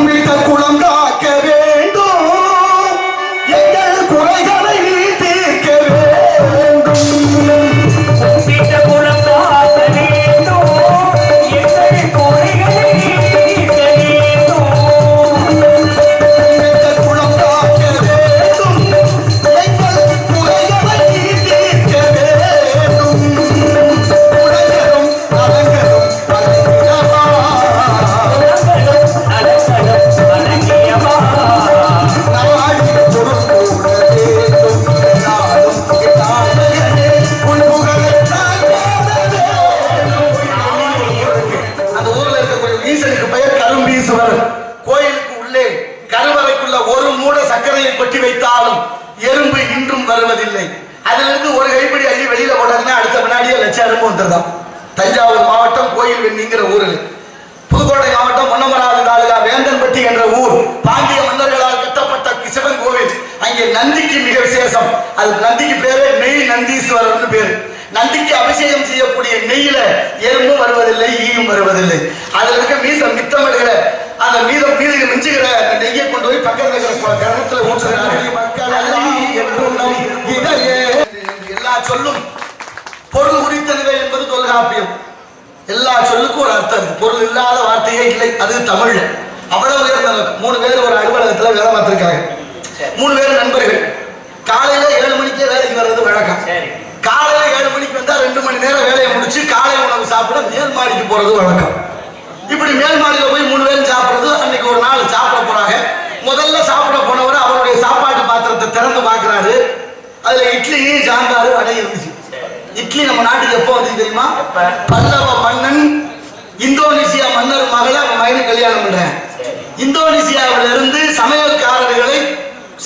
கும்பிட்ட குளம் காக்க வேண்டும், எங்கள் குறைகளை தீர்க்க வேண்டும். கும்பிட்ட குளம் காக்க வேண்டும், எங்கள் குறைகளை தீர்க்க வேண்டும். கும்பிட்ட குளம் காக்க வேண்டும், எங்கள் குறைகளை தீர்க்க வேண்டும். உலகரும் அலங்கரும் அலங்கிடவா, அலங்கியவா நாடி பொருள் கூட வேண்டும். நாடும் நாயகனே உன் புகழை நான் பாட வேண்டும். அந்த ஊர்ல இருக்கக்கூடிய ஈசனுக்கு பெயர் கரும்பீசுவரர். கோயிலுக்கு உள்ளே கருவறைக்குள்ள ஒரு மூட சர்க்கரையை கொட்டி வைத்தாலும் எறும்பு இன்றும் வருவதில்லை. அதிலிருந்து ஒரு கைப்பிடி அள்ளி வெளியில போட்டாங்கன்னா அடுத்த வினாடியே லட்சம் எறும்பு வந்துருதான். தஞ்சாவூர் மாவட்டம் கோயில் வெண்ணிங்கிற ஊரில், புதுக்கோட்டை மாவட்டம் பொன்னமராவதி தாலுகா வேந்தன்பட்டி என்ற ஊர், பாண்டிய மன்னர்களால் கட்டப்பட்ட சிவன் கோவில். அங்கே நந்திக்கு மிக விசேஷம். அது நந்திக்கு பேரு நெய் நந்தீஸ்வரர்னு பேரு. நந்திக்கு அபிஷேகம் செய்யக்கூடிய நெய்யில எறும்பும் வருவதில்லை, ஈயும் வருவதில்லை. அதுல இருக்க மீசம் மித்தமிடுகிற அந்த மீதம் மீது மிஞ்சுகிற அந்த நெய்யை கொண்டு போய் பக்கத்தில் இருக்கிற கிரகத்துல ஊற்றுகிறார்கள். எல்லா சொல்லும் பொருள் குறித்தனவே என்பது தொல்காப்பியம். எல்லா சொல்லுக்கும் ஒரு அர்த்தம் இருக்கு. பொருள் இல்லாத வார்த்தையே இல்லை. அது தமிழ். அவ்வளவு உயர்ந்த 3 பேர் ஒரு அலுவலகத்துல வேலை பார்த்திருக்காங்க. 3 பேர் நண்பர்கள். காலையில 7 மணிக்கே வேலைக்கு வர்றது வழக்கம். காலையில 7 மணிக்கு வந்தா 2 மணி நேரம் வேலையை முடிச்சு காலை உணவு சாப்பிட மேல் மாடிக்கு போறது வழக்கம். இப்படி மேல் மாடியில போய் 3 பேரும் சாப்பிடுறது. அன்னைக்கு ஒரு நாள் சாப்பிட போறாங்க. முதல்ல சாப்பிட போனவர் அவருடைய சாப்பாட்டு பாத்திரத்தை திறந்து பார்க்கிறாரு. அதுல இட்லி, சாம்பார், வடை இருந்துச்சு. இட்லி நம்ம நாட்டுக்கு எப்போ வந்து தெரியுமா? பல்லவ மன்னன் இந்தோனேசியா மன்னர் மகளை அவன் மகனை கல்யாணம் பண்றேன். இந்தோனேசியாவில இருந்து சமையல்காரர்களை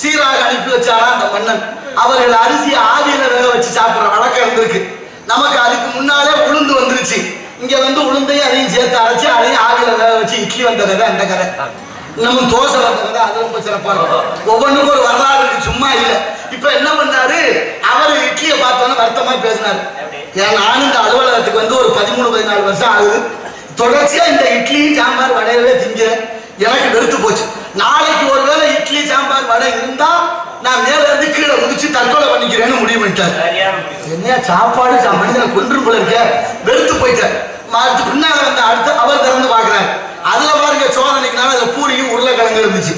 சீராக அனுப்பி வச்சாரா அந்த மன்னன். அவர்கள் அரிசியை ஆவியில வேக வச்சு சாப்பிடுற வழக்கம் இருந்திருக்கு. நமக்கு அதுக்கு முன்னாலே உளுந்து வந்துருச்சு. இங்க வந்து உளுந்தையும் அதையும் சேர்த்து அரைச்சு அதையும் ஆவியில வேக வச்சு இட்லி வந்த கதை அந்த கதை. நம்ம தோசை வந்த கதை அது ரொம்ப சிறப்பா இருக்கும். ஒவ்வொன்றுக்கும் ஒரு வரலாறு இருக்கு, சும்மா இல்லை. இப்ப என்ன பண்ணாரு, அவர் இட்லியை பார்த்தோன்னு வருத்தமா பேசினாரு. ஏன் நானும் இந்த அலுவலகத்துக்கு வந்து ஒரு 13-14 வருஷம் ஆகுது. தொடர்ச்சியா இந்த இட்லியும் சாம்பார் வடையவே திங்கிறேன். எனக்கு வெறுத்து போச்சு. நாளைக்கு ஒருவேளை இட்லி சாம்பார் வடை இருந்தா நான் மேல இருந்து கீழே குதிச்சு தற்கொலை பண்ணிக்கிறேன்னு முடிவு பண்ணிட்டார். என்ன சாப்பாடு மனிதனை கொன்று போல இருக்க, வெறுத்து போயிட்டார். பின்னால வந்து அடுத்து அவர் திறந்து பாக்குறாரு. அதுல பாருங்க சோதனைக்குனால அதுல பூரியும் உருளைக்கிழங்கு இருந்துச்சு.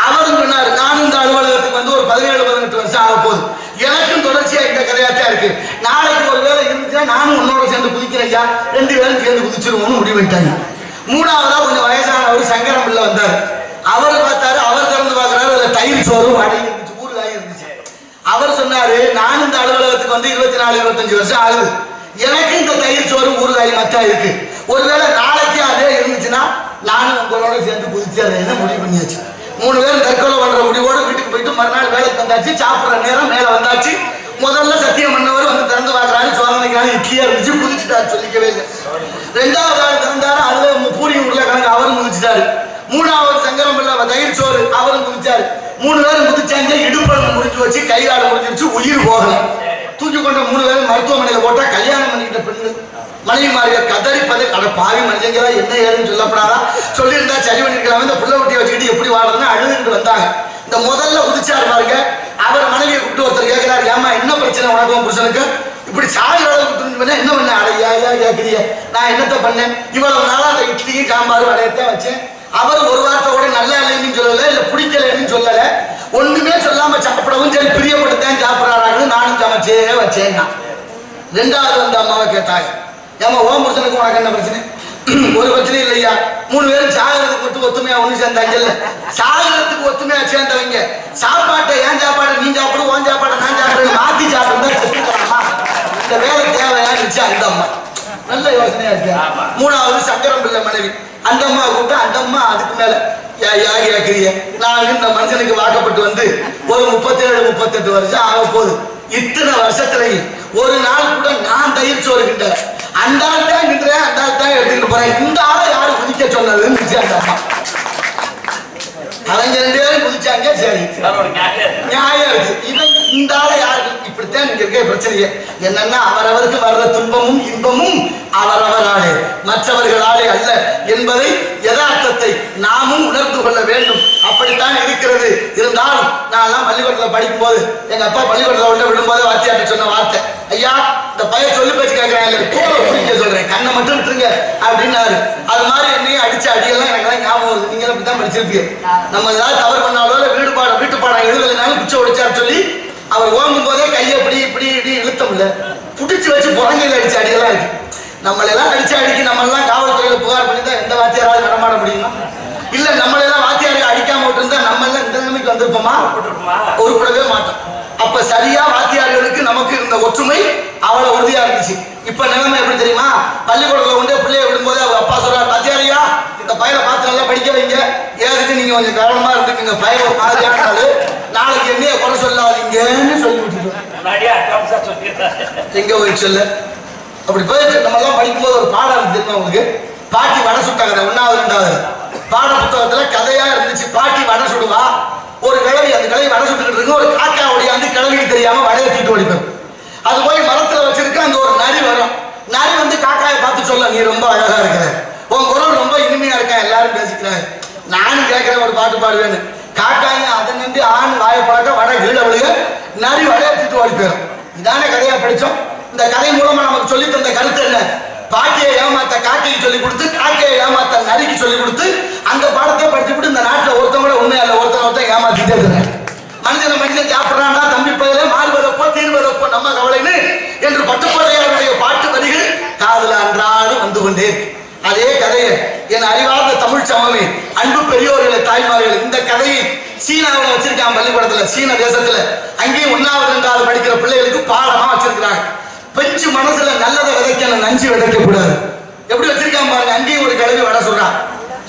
அவரும் சொன்னாரு, நானும் இந்த அலுவலகத்துக்கு வந்து ஒரு 17-18 வருஷம் ஆக போகுது. எனக்கும் தொடர்ச்சியா இந்த கதையாத்தான் இருக்கு. நாளைக்கு ஒரு வேலை இருந்துச்சுன்னா நானும் உன்னோட சேர்ந்து குதிக்கிறேன். 2 பேரும் சேர்ந்து குதிச்சிருவோம்னு முடிவு பண்ணிட்டாங்க. 3ஆவதா கொஞ்சம் வயசானவர் சங்கரம் பிள்ளை வந்தார். அவர் பார்த்தாரு. அவர் திறந்து பார்க்கிறாரு. அதுல தயிர் சோறு, வடை இருந்துச்சு, ஊறுகாய் இருந்துச்சு. அவர் சொன்னாரு, நானும் இந்த அலுவலகத்துக்கு வந்து 24-25 வருஷம் ஆகுது. எனக்கு இந்த தயிர் சோறு, ஊறுகாய் மச்சா இருக்கு. ஒருவேளை நாளைக்கு அதே இருந்துச்சுன்னா நானும் உங்களோட சேர்ந்து குதிச்சேன்னு முடிவு பண்ணியாச்சு. 3 பேரும் தற்கொலை பண்ற முடிவோடு வீட்டுக்கு போயிட்டு மறுநாள் வேலைக்கு வந்தாச்சு. சாப்பிட்ற நேரம் மேல வந்தாச்சு. முதல்ல சத்தியம் பண்ணவர் வந்து திறந்து பார்க்கறாரு. சோதனைக்காக இட்லியா இருந்துச்சு, குதிச்சுட்டாரு, சொல்லிக்கவே இல்லை. 2வது ஆள் திறந்தாரு. அதுல பூரி உருளைக்கிழங்கு அவரும் குதிச்சுட்டாரு. 3வது சங்கரம் பிள்ளை தயிர் சோறு அவரும் குதிச்சாரு. 3 பேரும் குதிச்சாங்க. இடுப்பழம் முடிஞ்சு வச்சு, கைகால முடிஞ்சிருச்சு, உயிர் போகல. தூக்கி கொண்ட 3 பேரும் மருத்துவமனையில போட்டா கல்யாணம் பண்ணிக்கிட்ட பெண்ணு மனைவிமாரிய கதறிப்பதை அட பாவி மனுஷங்களா என்ன ஏதுன்னு சொல்லப்படாதா, சொல்லியிருந்தா சரி பண்ணிருக்கலாம். இந்த புள்ள ஒட்டியை வச்சுக்கிட்டு எப்படி வாழறதுன்னு அழுதுகிட்டு வந்தாங்க. இந்த முதல்ல குதிச்சாரு பாருங்க. அவர் மனைவியை கூப்பிட்டு ஒருத்தர் கேட்கிறாரு, ஏமா என்ன பிரச்சனை உனக்கும் புருஷனுக்கு இப்படி சாகிற அளவுக்கு துணிஞ்சு பண்ண என்ன பண்ண? அடையா கேட்கிறிய, நான் என்னத்த பண்ணேன்? இவ்வளவு நாளா அந்த இட்லியும் சாம்பாரும் வடையத்தான் வச்சேன். அவர் ஒரு வார்த்தை கூட நல்லா இல்லைன்னு சொல்லல, இல்ல பிடிக்கலன்னு சொல்லல, ஒண்ணுமே சொல்லாம சாப்பிடவும் சரி பிரியப்பட்டுதான் சாப்பிடறாரு. நானும் சமைச்சே வச்சேன். 2வது வந்து அம்மாவை கேட்டாங்க, ஏமா ஓம் புருஷனுக்கு உனக்கு என்ன பிரச்சனை? ஒரு பிரச்சனை இல்லையா? 3 பேரும் சாகிறதுக்கு மட்டும் ஒத்துமையா ஒண்ணு சேர்ந்தாங்கல்ல. சாகிறதுக்கு ஒத்துமையா சேர்ந்தவங்க சாப்பாட்டை ஏன் சாப்பாடு நீ சாப்பிடு, ஓன் சாப்பாடை நான் சாப்பிடுறேன் மாத்தி சாப்பிடுறா. இந்த வேலை தேவையா இருந்துச்சு அந்த அம்மா. நல்ல யோசனையா இருக்கு. 3வது சங்கரம் பிள்ளை மனைவி. அந்த அம்மா கூப்பிட்டு அந்த அம்மா அதுக்கு மேல கேட்கிறிய, நான் இந்த மனுஷனுக்கு வாக்கப்பட்டு வந்து ஒரு 37-38 வருஷம் ஆக போகுது. இத்தனை வருஷத்துலையும் ஒரு நாள் கூட நான் தயிர் சோறு கிட்டேன். அந்த ஆள் தான் கிட்டுறேன், அந்த ஆள் தான் எடுத்துக்கிட்டு போறேன். இந்த ஆளை யாரு குதிக்க சொன்னதுன்னு அந்த அம்மா. அவங்க 2 பேரும் குதிச்சாங்க. சரி நியாயம் இருக்கு. இவன் இந்த ஆளை யாரு இப்படித்தான் இங்க இருக்க பிரச்சனையே. என்னன்னா அவரவருக்கு வர்ற துன்பமும் இன்பமும் அவரவராலே மற்றவர்களாலே அல்ல என்பதை யதார்த்தத்தை நாமும் உணர்ந்து கொள்ள நான் பள்ளிக்கூடத்துல படிக்கும் போது எங்க அப்பா பள்ளிக்கூடத்துல உள்ள விடும்போது வாத்தியார்ட்ட சொன்ன வார்த்தை, ஐயா இந்த பையன் சொல்லி பேச்சு கேட்கறாங்க சொல்றேன், கண்ணை மட்டும் விட்டுருங்க அப்படின்னாரு. அது மாதிரி என்னையும் அடிச்ச அடியெல்லாம் எனக்கெல்லாம் ஞாபகம் வருது. நீங்க அப்படித்தான் படிச்சிருப்பீங்க. நம்ம ஏதாவது தவறு பண்ணாலோ வீட்டு பாடம் எழுதலைனாலும் பிச்சை ஒடிச்சாரு சொல்லி அவர் ஓங்கும் போதே கையை இப்படி இப்படி இப்படி இழுத்தம்ல புடிச்சு வச்சு புறங்கையில் அடிச்ச அடியெல்லாம் இருக்கு. நம்மளெல்லாம் அடிச்ச அடிக்கு நம்ம எல்லாம் காவல்துறையில புகார் பண்ணி தான் எந்த வாத்தியாராவது நடமாட முடியுமா? இல்ல நம்மளெல்லாம் வாத்தியாருக்கு அடிக்காம விட்டுருந்தா நம்ம எல்லாம் இந்த நிலைமைக்கு வந்திருப்போமா? உருப்படவே மாட்டோம். அப்ப சரியா வாத்தியார்களுக்கு நமக்கு இருந்த ஒற்றுமை அவ்வளவு உறுதியா இருந்துச்சு. இப்ப நிலைமை எப்படி தெரியுமா? பள்ளிக்கூடத்துல வந்து பிள்ளைய விடும்போது அவங்க அப்பா சொல்றாரு, வாத்தியாரியா இந்த பையனை பார்த்து நல்லா படிக்க வைங்க, ஏதுக்கு நீங்க கொஞ்சம் கவனமா இருந்துக்குங்க, பையன் ஒரு மாதிரியானாலு நாளைக்கு என்னைய குறை சொல்லாதீங்கன்னு சொல்லி விட்டுருவோம். எங்க போய் சொல்ல அப்படி போயிட்டு நம்ம எல்லாம் படிக்கும்போது ஒரு பாடம் தெரியுமா உங்களுக்கு? பாட்டி வடை சுட்டாங்க 1வது 2வது பாட புத்தகத்துல கதையா இருந்துச்சு. பாட்டி வடை சுடுவா, ஒரு கிழவி அந்த கிழவி வடை சுட்டுக்கிட்டு இருக்கு, ஒரு காக்கா ஓடியாந்து கிழவிக்கு தெரியாம வடையை தூக்கிட்டு ஓடிப்போம். அது போய் மரத்துல வச்சிருக்க, அங்க ஒரு நரி வரும். நரி வந்து காக்காயை பார்த்து சொல்ல, நீ ரொம்ப அழகா இருக்கிற, உன் குரல் ரொம்ப இனிமையா இருக்கா, எல்லாரும் பேசிக்கிறாங்க, நானும் கேட்கிறேன் ஒரு பாட்டு பாடுவேன்னு. காக்காயும் அதை நம்பி ஆண் வாயை பழக்க வடை கீழே விழுக, நரி வடையை தூக்கிட்டு ஓடி போயிடும். இதானே கதையா படிச்சோம். இந்த கதை மூலமா நமக்கு சொல்லி தந்த கருத்து என்ன? பாட்டியை ஏமாத்த காக்கைக்கு சொல்லி கொடுத்து, காக்கையை ஏமாத்த நரிக்கு சொல்லி கொடுத்து, அந்த பாடத்தை படிச்சுட்டு இந்த நாட்டில் ஒருத்தவங்க கூட உண்மையா இல்லை, ஒருத்தன் ஏமாத்திட்டே இருக்கிறேன். மனிதன் சாப்பிட்றான்னா தம்பி பயில மாறுவதப்போ தீர்வதப்போ நம்ம கவலைன்னு என்று பட்டுக்கோட்டையாருடைய பாட்டு வரிகள் காதுல அன்றாடம் வந்து கொண்டே. அதே கதையை என் அறிவார்ந்த தமிழ் சமமே, அன்பு பெரியோர்களை தாய்மார்கள், இந்த கதையை சீனாவில் வச்சிருக்கான் பள்ளிக்கூடத்துல, சீன தேசத்துல. அங்கேயும் 1வது 2வது படிக்கிற பிள்ளைகளுக்கு பாடமா வச்சிருக்கிறாங்க. பெஞ்சு மனசுல நல்லதை விதைக்கணும், நஞ்சு விதைக்க கூடாது. எப்படி வச்சிருக்கான் பாருங்க. அங்கேயும் ஒரு கிழவி வடை சொல்றான்,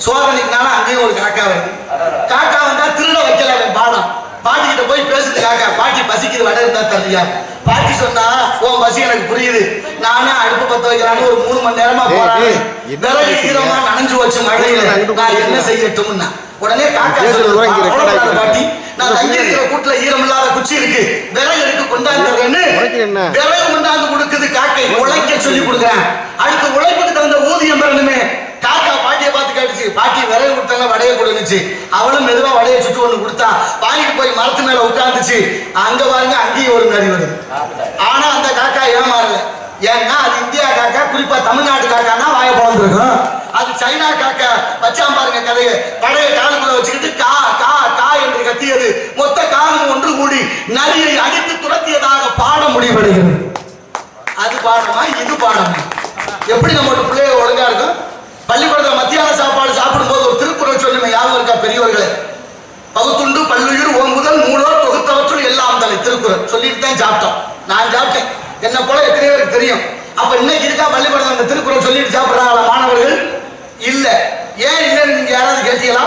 சோதனைக்குனால அங்கேயும் ஒரு காக்கா வருது. காக்கா வந்தா திருட வைக்கல பாடம். பாட்டி கிட்ட போய் பேசுது காக்கா, பாட்டி பசிக்குது வடை இருந்தா தரலையா? பாட்டி சொன்னா, உன் பசி எனக்கு புரியுது, நானே அடுப்பு பத்த வைக்கிறான்னு ஒரு 3 மணி நேரமா போறாங்க, விறகு ஈரமா நனைஞ்சு வச்சு மழையில, நான் என்ன செய்யட்டும்னா. உடனே காக்கா சொல்லுது, பாட்டி நான் தங்கியிருக்கிற கூட்டுல ஈரம் இல்லாத குச்சி இருக்கு, விறகு எடுத்து கொண்டாந்துறேன்னு விறகு கொண்டாந்து கொடுக்குது காக்கை. உழைக்க சொல்லி கொடுக்குறேன், அடுத்து உழைப்புக்கு தகுந்த ஊதியம் பெறணுமே. காக்கா பாட்டியை பார்த்து கேட்டுச்சு, பாட்டி விறகு கொடுத்தாங்க வடையை கொடுத்துச்சு. அவளும் மெதுவா வடையை சுட்டு ஒண்ணு கொடுத்தா, வாங்கிட்டு போய் மரத்து மேல உட்காந்துச்சு. அங்க பாருங்க, அங்கேயும் ஒரு நரி வருது. ஆனா அந்த காக்கா ஏமாறல. ஏன்னா அது இந்தியா காக்கா, குறிப்பா தமிழ்நாட்டு காக்கானா வாய பழந்திருக்கும். அது சைனா காக்கா வச்சாம் பாருங்க கதையை. வடையை காலுக்குள்ள வச்சுக்கிட்டு கா கா கா என்று கத்தியது. மொத்த காலம் ஒன்று கூடி நரியை அடித்து துரத்தியதாக பாட முடிவடைகிறது. அது பாடமா இது பாடமா? எப்படி நம்மளோட பிள்ளைய ஒழுங்கா இருக்கும்? பள்ளிக்கூடத்தில் மத்தியான சாப்பாடு சாப்பிடும் போது ஒரு திருக்குறள் சொல்லுமே, யாரும் இருக்கா பெரியவர்களே? பகுத்துண்டு பல்லுயிர் ஓங்குதல் நூலோர் தொகுத்தவற்றுள் எல்லாம் தலை. திருக்குறள் சொல்லிட்டு தான் சாப்பிட்டோம். நான் சாப்பிட்டேன், என்ன போல எத்தனை பேருக்கு தெரியும். அப்ப இன்னைக்கு இருக்கா பள்ளிக்கூடத்தில் அந்த திருக்குறள் சொல்லிட்டு சாப்பிடுறாங்களா மாணவர்கள்? இல்ல. ஏன் இல்லைன்னு நீங்க யாராவது கேட்டீங்களா?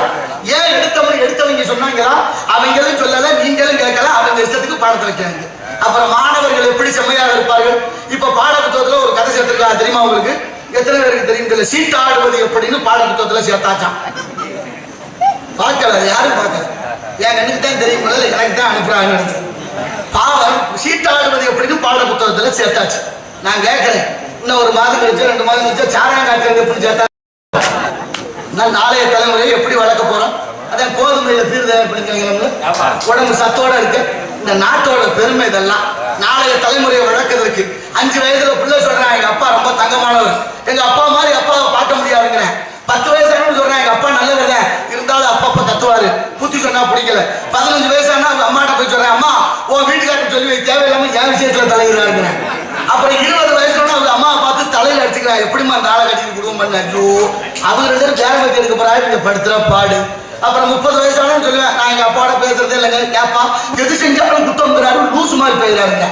ஏன் எடுத்தவங்க சொன்னாங்களா? அவங்களும் சொல்லல, நீங்களும் கேட்கல, அவங்க இஷ்டத்துக்கு பாடத்தை வைக்கிறாங்க. அப்புறம் மாணவர்கள் எப்படி செம்மையாக இருப்பார்கள்? இப்ப பாட புத்தகத்துல ஒரு கதை சேர்த்திருக்கா தெரியுமா உங்களுக்கு? எத்தனை பேருக்கு தெரியும் தெரியல. சீட்டாடுவது எப்படின்னு பாட புத்தகத்துல சேர்த்தாச்சான். பார்க்கல, யாரும் பார்க்கல. என் கண்ணுக்கு தான் தெரியும், எனக்கு தான் அனுப்புறாங்க. பாவம், சீட்டாடுவது எப்படின்னு பாட புத்தகத்துல சேர்த்தாச்சு. நான் கேட்கிறேன், இன்னும் 1 மாதம் கழிச்சு 2 மாதம் கழிச்சு சாராயம் காய்ச்சல் எப்படி சேர்த்தா? நான் நாளைய தலைமுறையை எப்படி வளர்க்க போறோம்? அதான் கோதுமையில தீர்வு அப்படிங்கிறாங்க. உடம்பு சத்தோட இருக்கு. இந்த நாட்டோட பெருமை இதெல்லாம். நாளைய தலைமுறையை வளர்க்கறதுக்கு 5 வயசுல பிள்ளை சொல்றான், எங்க அப்பா ரொம்ப தங்கமானவர், எங்க அப்பா மாதிரி அப்பாவை பார்க்க முடியாதுங்கிறேன். 10 வயசானு சொல்றேன், எங்க அப்பா நல்லவர் தான், இருந்தாலும் அப்பா கத்துவாரு, புத்தி சொன்னா பிடிக்கல. 15 வயசானா அவங்க அம்மாட்ட போய் சொல்றேன், அம்மா உன் வீட்டுக்காரருக்கு சொல்லி தேவையில்லாம என் விஷயத்துல தலையிடுறாருங்கிறேன். அப்புறம் 20 வயசுல அவங்க அம்மாவை பார்த்து தலையில அடிச்சுக்கிறான், எப்படிமா அந்த ஆளை கட்டிட்டு குடும்பம் பண்ண? ஐயோ, அவங்க 2 பேரும் பேரம்பத்தி எடுக்க போறாரு, நீங்க படுத்துற பாடு. அப்புறம் 30 வயசானு சொல்லுவேன், நான் எங்க அப்பாவோட பேசுறதே இல்லைங்க, கேப்பா எது செஞ்சாலும் குத்தம்ங்கிறாரு, லூசு மாதிரி போயிடாருங்க.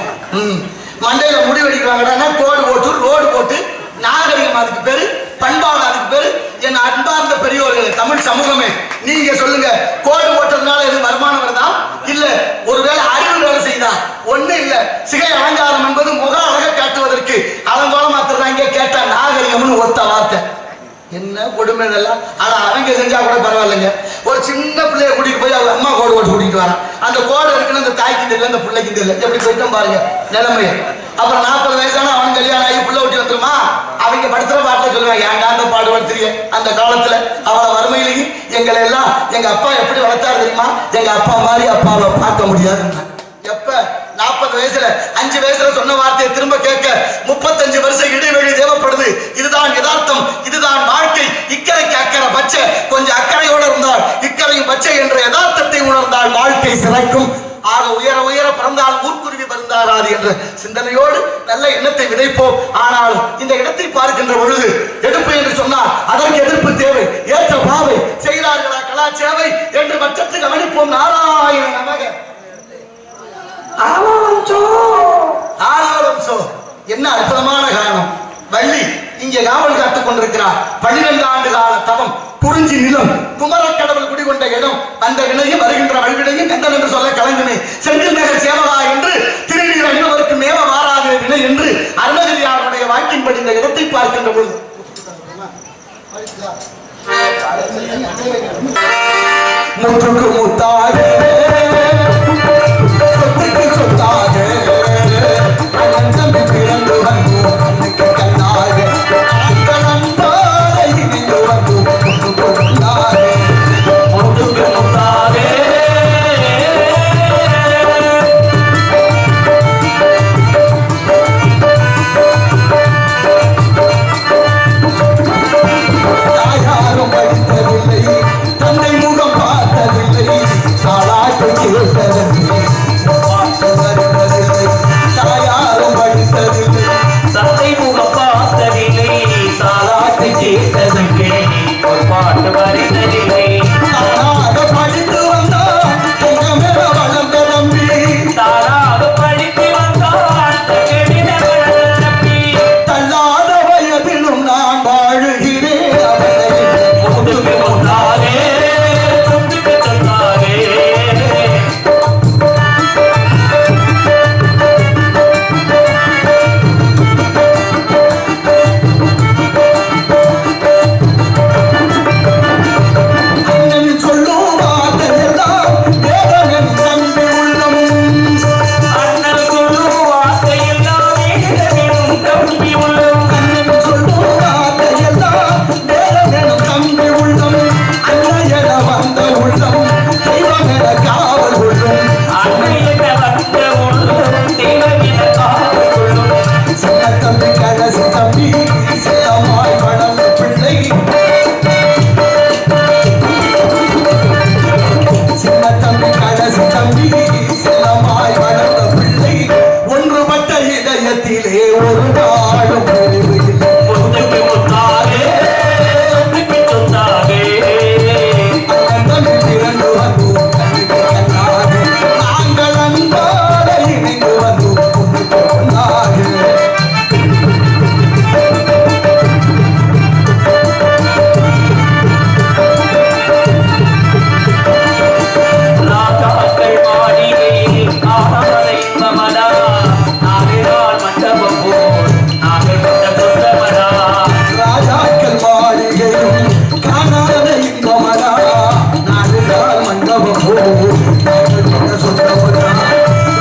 மண்டையில முடி வெடிக்கிறாங்கன்னா கோடு போட்டு ரோடு போட்டு நாகரிகம் அதுக்கு பேரு, பண்பாடு அதுக்கு பேரு. என் அன்பார்ந்த பெரியோர்களே, தமிழ் சமூகமே, நீங்க சொல்லுங்க, கோடு போட்டதுனால எது வருமானம் வருதா? இல்ல ஒருவேளை அறிவு வேலை செய்தா? ஒண்ணு இல்ல. சிகை அலங்காரம் என்பது முக அழகை காட்டுவதற்கு அலங்கோலம் மாத்திரதாங்க. கேட்டா நாகரிகம்னு ஒத்த வார்த்தை. என்ன கொடுமை இதெல்லாம். ஆனா அவங்க செஞ்சா கூட பரவாயில்லைங்க. ஒரு சின்ன பிள்ளைய கூட்டிட்டு போய் அவங்க அம்மா கோடு போட்டு கூட்டிட்டு வரான். அந்த கோடு இருக்குன்னு அந்த தாய்க்கு தெரியல, அந்த பிள்ளைக்கு தெரியல. எப்படி போயிட்டோம் பாருங்க நிலைமைய. அப்புறம் 40 வயசான அவன் கல்யாணம் ஆகி பிள்ளை ஊட்டி வந்துருமா? அவங்க படுத்துற பாட்டில் சொல்லுவாங்க, ஏன்டா அந்த பாடு படுத்துறிய? அந்த காலத்துல அவளை வறுமையிலையும் எங்களை எல்லாம் எங்க அப்பா எப்படி வளர்த்தாரு தெரியுமா? எங்க அப்பா மாதிரி அப்பாவை பார்க்க முடியாது. எப்ப 40 வயசுல 5 வயசுல சொன்ன வார்த்தையை திரும்ப கேட்க 35 வருஷம் இடைவெளி தேவைப்படுது. இதுதான் யதார்த்தம், இதுதான் வாழ்க்கை. இக்கரைக்கு அக்கறை பச்சை, கொஞ்சம் அக்கறையோடு இருந்தால் இக்கரையும் பச்சை என்ற யதார்த்தத்தை உணர்ந்தால் வாழ்க்கை சிறைக்கும். ஆக உயர உயர பிறந்தால் ஊர்க்குருவி வருந்தாராது என்ற சிந்தனையோடு நல்ல எண்ணத்தை விதைப்போம். ஆனால் இந்த இடத்தை பார்க்கின்ற பொழுது எடுப்பு என்று சொன்னால் அதற்கு எதிர்ப்பு தேவை, ஏற்ற பாவை செய்கிறார்களா கலாச்சேவை என்று மற்றத்து கவனிப்போம். நாராயண நமக. என்ன அற்புதமான காரணம்! வள்ளி இங்கே காவல் காத்துக் கொண்டிருக்கிறார். 12 ஆண்டு கால தவம், குறிஞ்சி நிலம், குமரக்கடவுள் குடிகொண்ட இடம். அந்த வினையும் வருகின்ற வல்வினையும் கந்தன் என்று சொல்ல கலங்குமே. செந்தில் நகர் சேவகா என்று திருநீர் அணிபவருக்கு மேவ மாறாத வினை என்று அருணகிரியாருடைய வாக்கின்படி இந்த இடத்தை பார்க்கின்ற பொழுது முற்றுக்கு முத்தாக சொத்தாக அனந்தம் பிறந்து வந்து கண்ணுக்கு கண்ணாக ஆங்கலந்தாரை இணைந்து வந்து முற்றுக்கு முத்தாக முற்றுக்கு முத்தாக யாரும் படித்ததில்லை, தந்தை முகம் பார்த்ததில்லை, சாலாட்டு கேட்டதில்லை, பாட்டு வருவதில்லை, தாயாரும் படித்ததில்லை, தந்தை முகம் பார்த்ததில்லை, சாலாட்டு கேட்டதில்லை, ஒரு பாட்டு வரைந்ததில்லை. தானாக படித்து வந்தால் தங்கமென வளர்ந்த நம்பி, தானாக படித்து வந்தால் தங்கமென வளர்ந்த நம்பி, தள்ளாத வயதிலும் நான் வாழுகிறேன் அவனை முற்றுக்கு முத்தாகே முற்றுக்கு சொன்னாகே. அண்ணன் சொல்லும் வார்த்தையெல்லாம் வேதமெனும் நம்பி உள்ளம். அண்ணல் சொல்லும் வார்த்தையெல்லாம் வேதமெனும் தம்பி உள்ளம். அண்ணன் சொல்லும் வார்த்தையெல்லாம் வேதமெனும் நம்பி உள்ளம். அன்னையென வந்த உள்ளம் தெய்வமென காவல் உள்ளம். அன்னையென வந்த உள்ளம் தெய்வமென காவல் கொள்ளும். சின்ன தம்பி கடைசி தம்பி செல்லமாய் வளர்ந்த பிள்ளை. சின்ன தம்பி கடைசி தம்பி செல்லமாய் வளர்ந்த பிள்ளை. ஒன்றுபட்ட இதயத்திலே ஒரு நாளும் பிரிவு இல்லை. முற்றுக்கு முத்தாகே முற்றுக்கு சொன்னாகே. அண்ணன் தம்பி பிறந்து வந்து கண்ணுக்கு கண்ணாக நாங்கள் அன்பாக இணைந்து வந்து பொண்ணுக்கு பொண்ணாக. ராஜாக்கள் மாளிகையில் ஆடாத இன்பமடா, நாடுதான் மண்டபம் போல் நாங்கள் கொண்ட சொந்தமடா. ராஜாக்கள் மாளிகையும் காணாத இன்பமடா, நாடுகால் மண்டபம் போல் நாங்கள் கொண்ட சொந்தமடா.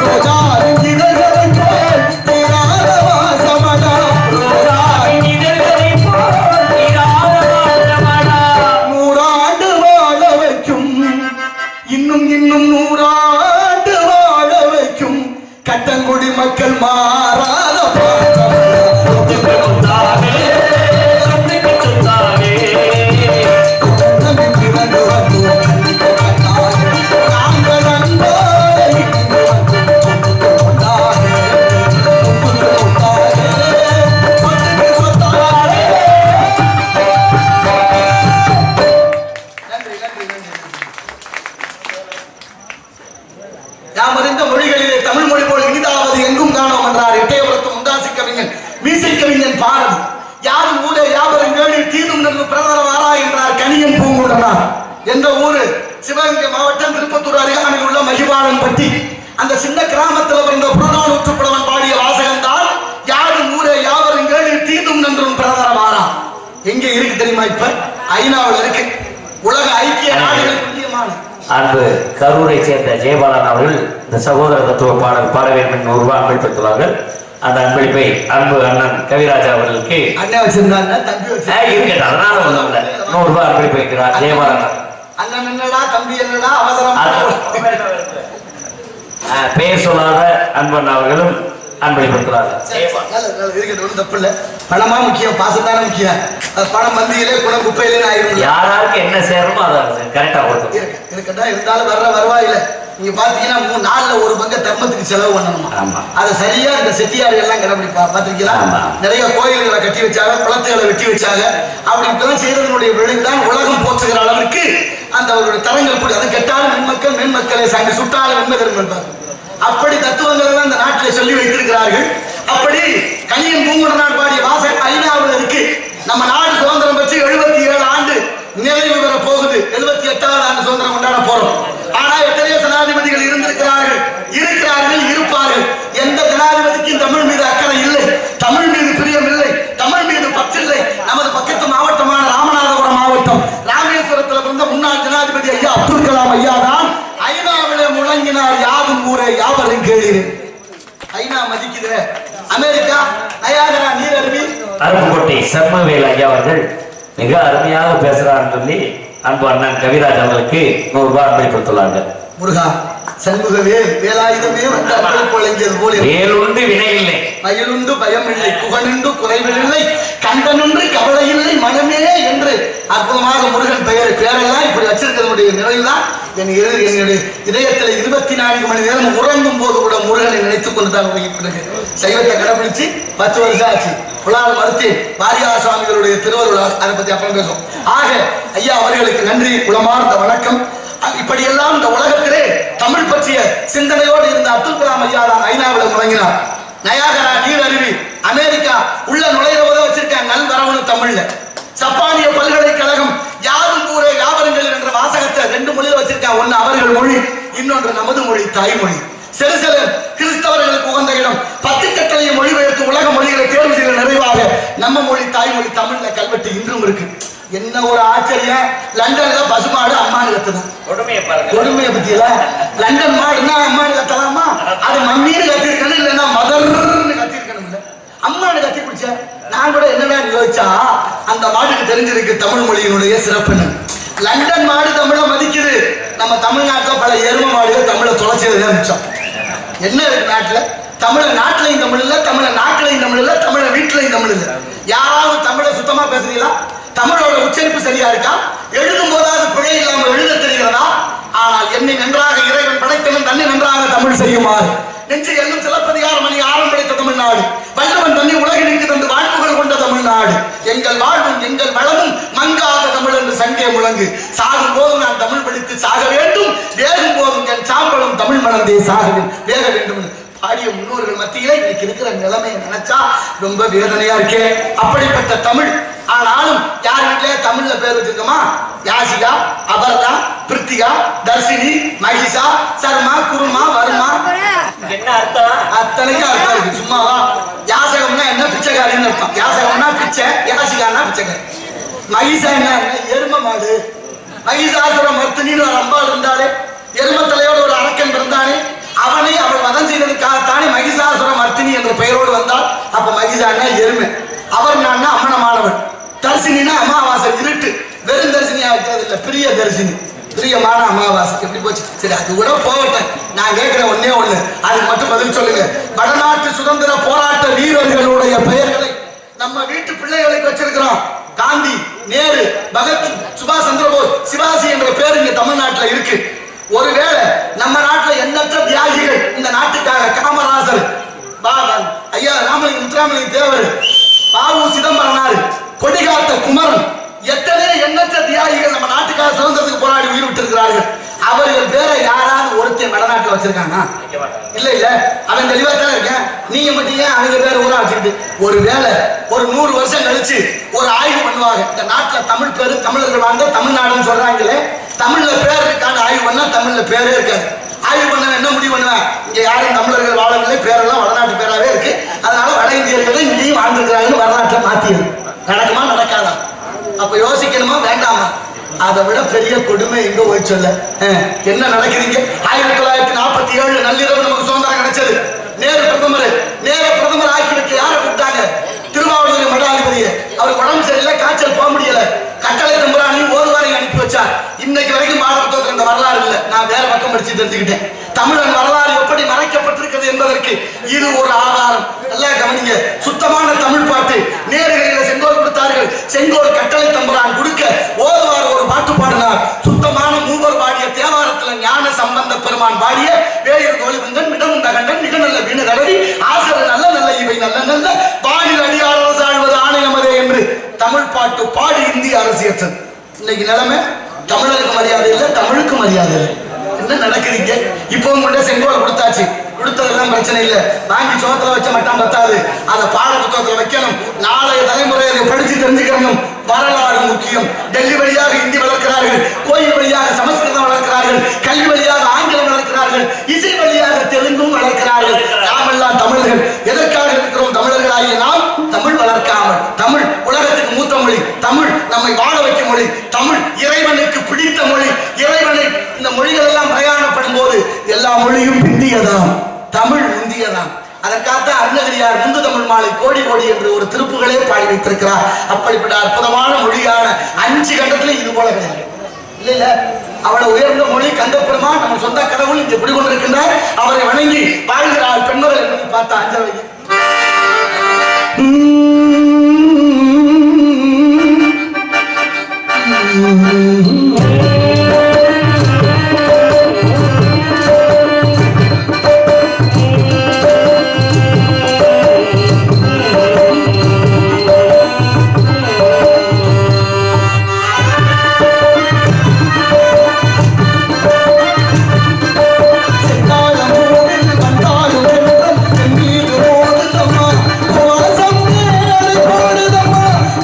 ரோஜாவின் இதழ்களைப் போல் தீராத வாசமடா. ரோஜாவின் இதழ்களைப் போல் தீராத வாசமடா. 100 ஆண்டு வாழ வைக்கும், இன்னும் இன்னும் 100 ஆண்டு வாழ வைக்கும் கட்டங்குடி மக்கள் மாறாத பாசமடா. முற்றுக்கு முத்தாகே முற்றுக்கு சொன்னாகே. நம்பி பிறந்து வந்து கண்ணுக்கு கண்ணாக நாங்கள் அன்பாக இணைந்து வந்து பொண்ணுக்கு பொண்ணாக. பொண்ணுக்கு பொண்ணாக, பொண்ணுக்கு சொத்தாக. நன்றி நன்றி நன்றி. யாம் அறிந்த மொழிகளிலே தமிழ் மொழி போல் இனிதாவது எங்கும் காணோம் என்றார் எட்டயபுரத்து முண்டாசி கவிஞன் மீசை கவிஞன் பாரதி. யாரும் ஊரே யாவரும் கேளு தீதும் என்று பிரதமர் ஆரா என்றார் கனியன் பூங்குடனார். என்ற ஊரு சிவகங்கை மாவட்டம் திருப்பத்தூர் அருகாமையில் உள்ள மகிபாலன்பட்டி. அந்த சின்ன கிராமத்தில் பிறந்த புறநானூற்று புலவன் பாடிய வாசகம் தான் யாரும் ஊரே யாவரும் கேளு தீதும் என்றும் பிரதமர் ஆரா. எங்க இருக்கு தெரியுமா? இப்ப ஐநாவில் இருக்கு. உலக ஐக்கிய நாடுகள் துல்லியமான அன்பு கரூரை சேர்ந்த ஜெயபாலன் அவர்கள் இந்த சகோதர தத்துவ பாடல் பாட வேண்டும் என்று 100 ரூபாய் அன்பளித்துள்ளார்கள். அந்த அன்பளிப்பை அன்பு அண்ணன் கவிராஜா அவர்களுக்கு அண்ணன் வச்சிருந்தாங்க, தம்பி வச்சிருந்தாங்க. இருக்கட்டும், அதனால 100 ரூபாய் அன்பளிப்பு வைக்கிறார் ஜெயபாலன். அண்ணன் என்னடா தம்பி என்னடா அவசரம் பெயர் சொல்லாத அன்பன் அவர்களும் அன்பளிப்படுத்துகிறார்கள். தப்பு இல்ல. பணமா முக்கியம், பாசம் தானே முக்கியம். அது பணம் மந்தியிலே குணம் குப்பையிலே ஆயிரும். யாராருக்கு என்ன சேரமோ அதை கரெக்டா கொடுக்கும். இருக்கட்டா இருந்தாலும் வர்ற வருவாயில நீங்க பாத்தீங்கன்னா 3 நாள்ல ஒரு பங்க தர்மத்துக்கு செலவு பண்ணணுமா? அதை சரியா இந்த செட்டியார் எல்லாம் கடைபிடிப்பா பாத்திருக்கீங்களா? நிறைய கோயில்களை கட்டி வச்சாங்க, குளத்துகளை வெட்டி வச்சாங்க. அப்படி இப்பதான் செய்யறதனுடைய விளைவுதான் உலகம் போற்றுகிற அளவிற்கு அந்த அவருடைய தரங்கள் கூட. அது கெட்டாலும் மென்மக்கள் மென்மக்களை சாங்கி சுட்டாலும் மென்மதரும் என்பார். அப்படி தத்துவங்கள் எல்லாம் இந்த நாட்டில் சொல்லி வைத்திருக்கிறார்கள். அப்படி கலியன் பூங்குடனார் பாடிய வாசகம் 5வது இருக்கு. நம்ம நாடு சுதந்திரம் பெற்று 77 ஆண்டு நிறைவு பெற போகுது. 78வது ஆண்டு சுதந்திரம் கொண்டாட போறோம். ஆனா எத்தனையோ ஜனாதிபதிகள் இருந்திருக்கிறார்கள், இருப்பார்கள். எந்த ஜனாதிபதிக்கும் தமிழ் மீது அக்கறை இல்லை, தமிழ் மீது பிரியம் இல்லை, தமிழ் மீது பற்றில்லை. நமது பக்கத்து மாவட்டமான ராமநாதபுரம் மாவட்டம் ராமேஸ்வரத்தில் பிறந்த முன்னாள் ஜனாதிபதி ஐயா அப்துல் கலாம் ஐயா தான் ஐநாவிலே முழங்கினார், யாவும் ஊரே யாவரும் கேளீர். ஐநா மதிக்குது. அமெரிக்கா நயாகரா நீரருவி அருப்புக்கோட்டை சர்மவேல் ஐயா அவர்கள் மிக அருமையாக பேசுறான்னு சொல்லி அன்பு அண்ணன் கவிராஜ் அவர்களுக்கு 100 ரூபாய் அன்பளிப்படுத்துள்ளார்கள். முருகா சண்முகவே வேலாயுதமே வந்து அன்பளிப்பு வழங்கியது போல வேலுண்டு வினை இல்லை, மயிலுண்டு பயம் இல்லை, புகழுண்டு குறைவில்லை, கண்டனுண்டு கவலை இல்லை மனமே என்று அற்புதமாக முருகன் பேரெல்லாம் இப்படி வச்சிருக்கிறதுடைய நிறைவுதான் என்னுடைய இதயத்தில் 24 மணி நேரம் உறங்கும் போது கூட முருகனை நினைத்துக் கொண்டுதான் உறங்கிட்டு. சைவத்தை கடைபிடிச்சு 10 வருஷம் ஆச்சு. புலால் மறுத்து வாரியார் சுவாமிகளுடைய திருவருளால் அதை பத்தி அப்புறம் பேசும். ஆக ஐயா அவர்களுக்கு நன்றி, உளமார்ந்த வணக்கம். இப்படியெல்லாம் இந்த உலகத்திலே தமிழ் பற்றிய சிந்தனையோடு இருந்த அப்துல் கலாம் ஐயா தான் ஐநாவில் முழங்கினார். நயாகரா நீர் அருவி அமெரிக்கா உள்ள நுழையிற போத வச்சிருக்காங்க நல்வரவுன்னு தமிழ்ல. ஜப்பானிய பல்கலைக்கழகம் யாரும் ஊரே யாவருங்கள் என்ற வாசகத்தை 2 மொழியில வச்சிருக்காங்க. ஒன்னு அவர்கள் மொழி, இன்னொன்று நமது மொழி தாய்மொழி. செருசலேம் கிறிஸ்தவர்களுக்கு உகந்த இடம். 10 கட்டளையை மொழிபெயர்த்து உலக மொழிகளை தேர்வு செய்த நிறைவாக நம்ம மொழி தாய்மொழி தமிழ்ல கல்வெட்டு இன்றும் இருக்கு. என்ன ஒரு ஆச்சரியம்! லண்டன்ல பசுமாடு அம்மானு கத்துதான். கொடுமையை பத்தியில லண்டன் மாடுன்னா அம்மானு கத்தலாமா? அது மம்மீனு கத்திருக்கணும், இல்லைன்னா மதர்ன்னு கத்திருக்கணும். இல்ல அம்மானு கத்தி பிடிச்ச நான் கூட என்னடா யோசிச்சா அந்த மாட்டுக்கு தெரிஞ்சிருக்கு தமிழ் மொழியினுடைய சிறப்புன்னு. லண்டன் மாடு தமிழை மதிக்குது. நம்ம தமிழ்நாட்டில் பல எரும மாடுகள் தமிழை தொலைச்சதுதான் மிச்சம். என்ன இருக்கு நாட்டுல? தமிழ நாட்டிலையும் தமிழ் இல்ல, தமிழ நாட்டிலையும் தமிழ் இல்ல, தமிழ வீட்டிலையும் தமிழ் இல்ல. யாராவது தமிழை சுத்தமா பேசுறீங்களா? தமிழோட உச்சரிப்பு சரியா இருக்கா? எழுதும் போதாவது பிழை இல்லாம எழுத தெரிகிறதா? ஆனால் என்னை நன்றாக இறைவன் படைத்தவன் தன்னை நன்றாக தமிழ் செய்யுமாறு நெஞ்சு எல்லும் சிலப்பதிகாரம் மணி ஆரம் படைத்த தமிழ்நாடு, வல்லவன் தன்னை உலகிற்கு தந்து வாழ்ப்புகள் கொண்ட தமிழ்நாடு, எங்கள் வாழ்வும் எங்கள் வளமும் மங்காத தமிழ் என்று சங்கே முழங்கு. சாகும் போதும் நான் தமிழ் படித்து சாக வேண்டும், வேகும் போதும் என் சாம்பலும் தமிழ் மணந்தே வேக வேண்டும் பாடிய முன்னோர்கள் மத்தியில இன்னைக்கு இருக்கிற நிலைமையை நினைச்சா ரொம்ப வேதனையா இருக்கே. அப்படிப்பட்ட தமிழ். ஆனாலும் யார் வீட்டிலே தமிழ்ல பேர் வச்சிருக்கோமா? யாசிகா, அபர்தா, பிருத்திகா, தர்ஷினி, மகிஷா, சர்மா, குருமா, வர்மா. என்ன அர்த்தம்? அத்தனைக்கும் அர்த்தம் இருக்கு. சும்மாவா? யாசகம்னா என்ன? பிச்சைக்காரின்னு அர்த்தம். யாசகம்னா பிச்சை, யாசிகான்னா பிச்சைக்காரி. மகிஷா என்ன? எரும மாடு. மகிஷாசுரம் மர்த்தினின்னு ஒரு அம்பாள் இருந்தாலே, எரும தலையோட ஒரு அரக்கன் இருந்தானே, அவனை அவள் வதம் செய்ததுக்காகத்தானே மகிஷாசுர மர்த்தினி என்ற பெயரோடு வந்தால். அப்ப மகிஷான்னா எருமை, அவர் நான் அம்மனமானவன். தரிசினா அமாவாசை இருட்டு. வெறும் தரிசனியா இருக்கிறது இல்ல, பிரிய தரிசனி, பிரியமான அமாவாசை. எப்படி போச்சு? சரி, அது கூட போகட்டேன். நான் கேட்கிற ஒன்னே ஒண்ணு, அதுக்கு மட்டும் பதில் சொல்லுங்க. வடநாட்டு சுதந்திர போராட்ட வீரர்களுடைய பெயர்களை நம்ம வீட்டு பிள்ளைகளுக்கு வச்சிருக்கிறோம். காந்தி, நேரு, பகத், சுபாஷ் சந்திரபோஸ், சிவாஜி என்ற பேர் இங்க தமிழ்நாட்டில் இருக்கு. ஒருவேளை நம்ம நாட்டில் எண்ணற்ற தியாகிகள் இந்த நாட்டுக்காக, காமராசர், ஐயா ராமலிங்க முத்துராமலிங்க தேவர், பாவு சிதம்பரனார், கொடிகாத்த குமரன், எத்தனை எண்ணற்ற தியாகிகள் நம்ம நாட்டுக்காக சுதந்திரத்துக்கு போராடி உயிர் விட்டிருக்கிறார்கள். அவர்கள் பேரை யாராவது ஒருத்தர் வடநாட்டில் வச்சிருக்காங்க? இல்ல இல்ல, அவன் தெளிவா தான் இருக்கேன். நீங்க மட்டும் ஏன் அவங்க பேரை ஊரா வச்சுக்கிட்டு? ஒருவேளை ஒரு 100 வருஷம் கழிச்சு ஒரு ஆய்வு பண்ணுவாங்க. இந்த நாட்டுல தமிழ் பேரு தமிழர்கள் வாழ்ந்த தமிழ்நாடுன்னு சொல்றாங்களே, தமிழ்ல பேர் இருக்கான்னு ஆய்வு பண்ணா தமிழ்ல பேரே இருக்காது. ஆய்வு பண்ண என்ன முடிவு பண்ணுவேன்? இங்க யாரும் தமிழர்கள் வாழவில்லை, பேரெல்லாம் வடநாட்டு பேராவே இருக்கு, அதனால வட இந்தியர்கள் இங்கேயும் வாழ்ந்துருக்கிறாங்கன்னு வடநாட்டில் மாத்தியது. நடக்குமா நடக்காதா? அப்ப யோசிக்கணுமா வேண்டாமா? அதை விட பெரிய கொடுமை எங்க போய் சொல்ல. என்ன நடக்குதுங்க? 1947 நள்ளிரவு நமக்கு சுதந்திரம் கிடைச்சது. நேரு பிரதமர் ஆக்கி வைக்க யாரை கூப்பிட்டாங்க? திருவாவூர் மடாதிபதியை. அவருக்கு உடம்பு சரியில்லை, காய்ச்சல் போக முடியல, கட்டளை தம்புரானையும் ஓதுவாரையும் அனுப்பி வச்சார். இன்னைக்கு வரைக்கும் பாட விளக்கம் படிச்சு தெரிஞ்சுக்கிட்டேன். தமிழன் வரலாறு எப்படி மறைக்கப்பட்டிருக்கிறது என்பதற்கு இது ஒரு ஆதாரம். நல்லா கவனிங்க. சுத்தமான தமிழ் பாட்டு நேரடியில் செங்கோல் கொடுத்தார்கள். செங்கோல் கட்டளை தம்புரான் கொடுக்க ஓதுவார் ஒரு பாட்டு பாடினார். சுத்தமான மூவர் பாடிய தேவாரத்தில் ஞான சம்பந்த பெருமான் பாடிய வேயர் கோலிபந்தன் மிடமுண்ட கண்டன் மிக நல்ல வீணு கடவி ஆசர் நல்ல நல்ல இவை நல்ல நல்ல பாடில் அடியாளர் சாழ்வது ஆணையமதே என்று தமிழ் பாட்டு பாடி இந்திய அரசியல். இன்னைக்கு நிலைமை தமிழருக்கு மரியாதை இல்லை, தமிழுக்கு மரியாதை இல்லை. என்ன நடக்குதுங்க? இப்போ உங்கள்கிட்ட செங்கோல் கொடுத்தாச்சு, கொடுத்ததெல்லாம் பிரச்சனை இல்லை. வாங்கி சோத்துல வச்ச மட்டும் பத்தாது, அதை பாட புத்தகத்துல வைக்கணும். நாளைய தலைமுறை அதை படிச்சு தெரிஞ்சுக்கணும். வரலாறு முக்கியம். டெல்லி வழியாக ஹிந்தி வளர்க்கிறார்கள், கோயில் வழியாக சமஸ்கிருதம் வளர்க்கிறார்கள், கல்வி வழியாக ஆங்கிலம் வளர்க்கிறார்கள், இசை வழியாக தெலுங்கும் வளர்க்கிறார்கள். நாம் எல்லாம் தமிழர்கள். எதற்காக இருக்கிறோம்? தமிழர்களாகிய நாம் தமிழ் வளர்க்காமல், தமிழ் உலகத்துக்கு மூத்த மொழி, தமிழ் நம்மை வாழ வைக்கும் மொழி, தமிழ் இறைவனுக்கு பிடித்த மொழி. இறைவனை இந்த மொழிகள் எல்லாம் பிரயாணப்படும் போது எல்லா மொழியும் பிந்தியதாம், தமிழ் முந்தியதாம். அதற்காக அருணகிரியார் முந்து தமிழ் மாலை கோடி கோடி என்று ஒரு திருப்புகளே பாடி வைத்திருக்கிறார். அப்படிப்பட்ட அற்புதமான மொழியான 5 கண்டத்துல இது போல கிடையாது. இல்ல இல்ல, அவளை உயர்ந்த மொழி கந்தப்பெருமான் நம்ம சொந்த கடவுள் இங்கே குடிகொண்டிருக்கின்றார். அவரை வணங்கி வாழ்கிறாள் பெண்மகள் என்பதை பார்த்தா அஞ்சலை.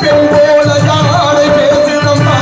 பெண் போல யாரை பேசுதம்மா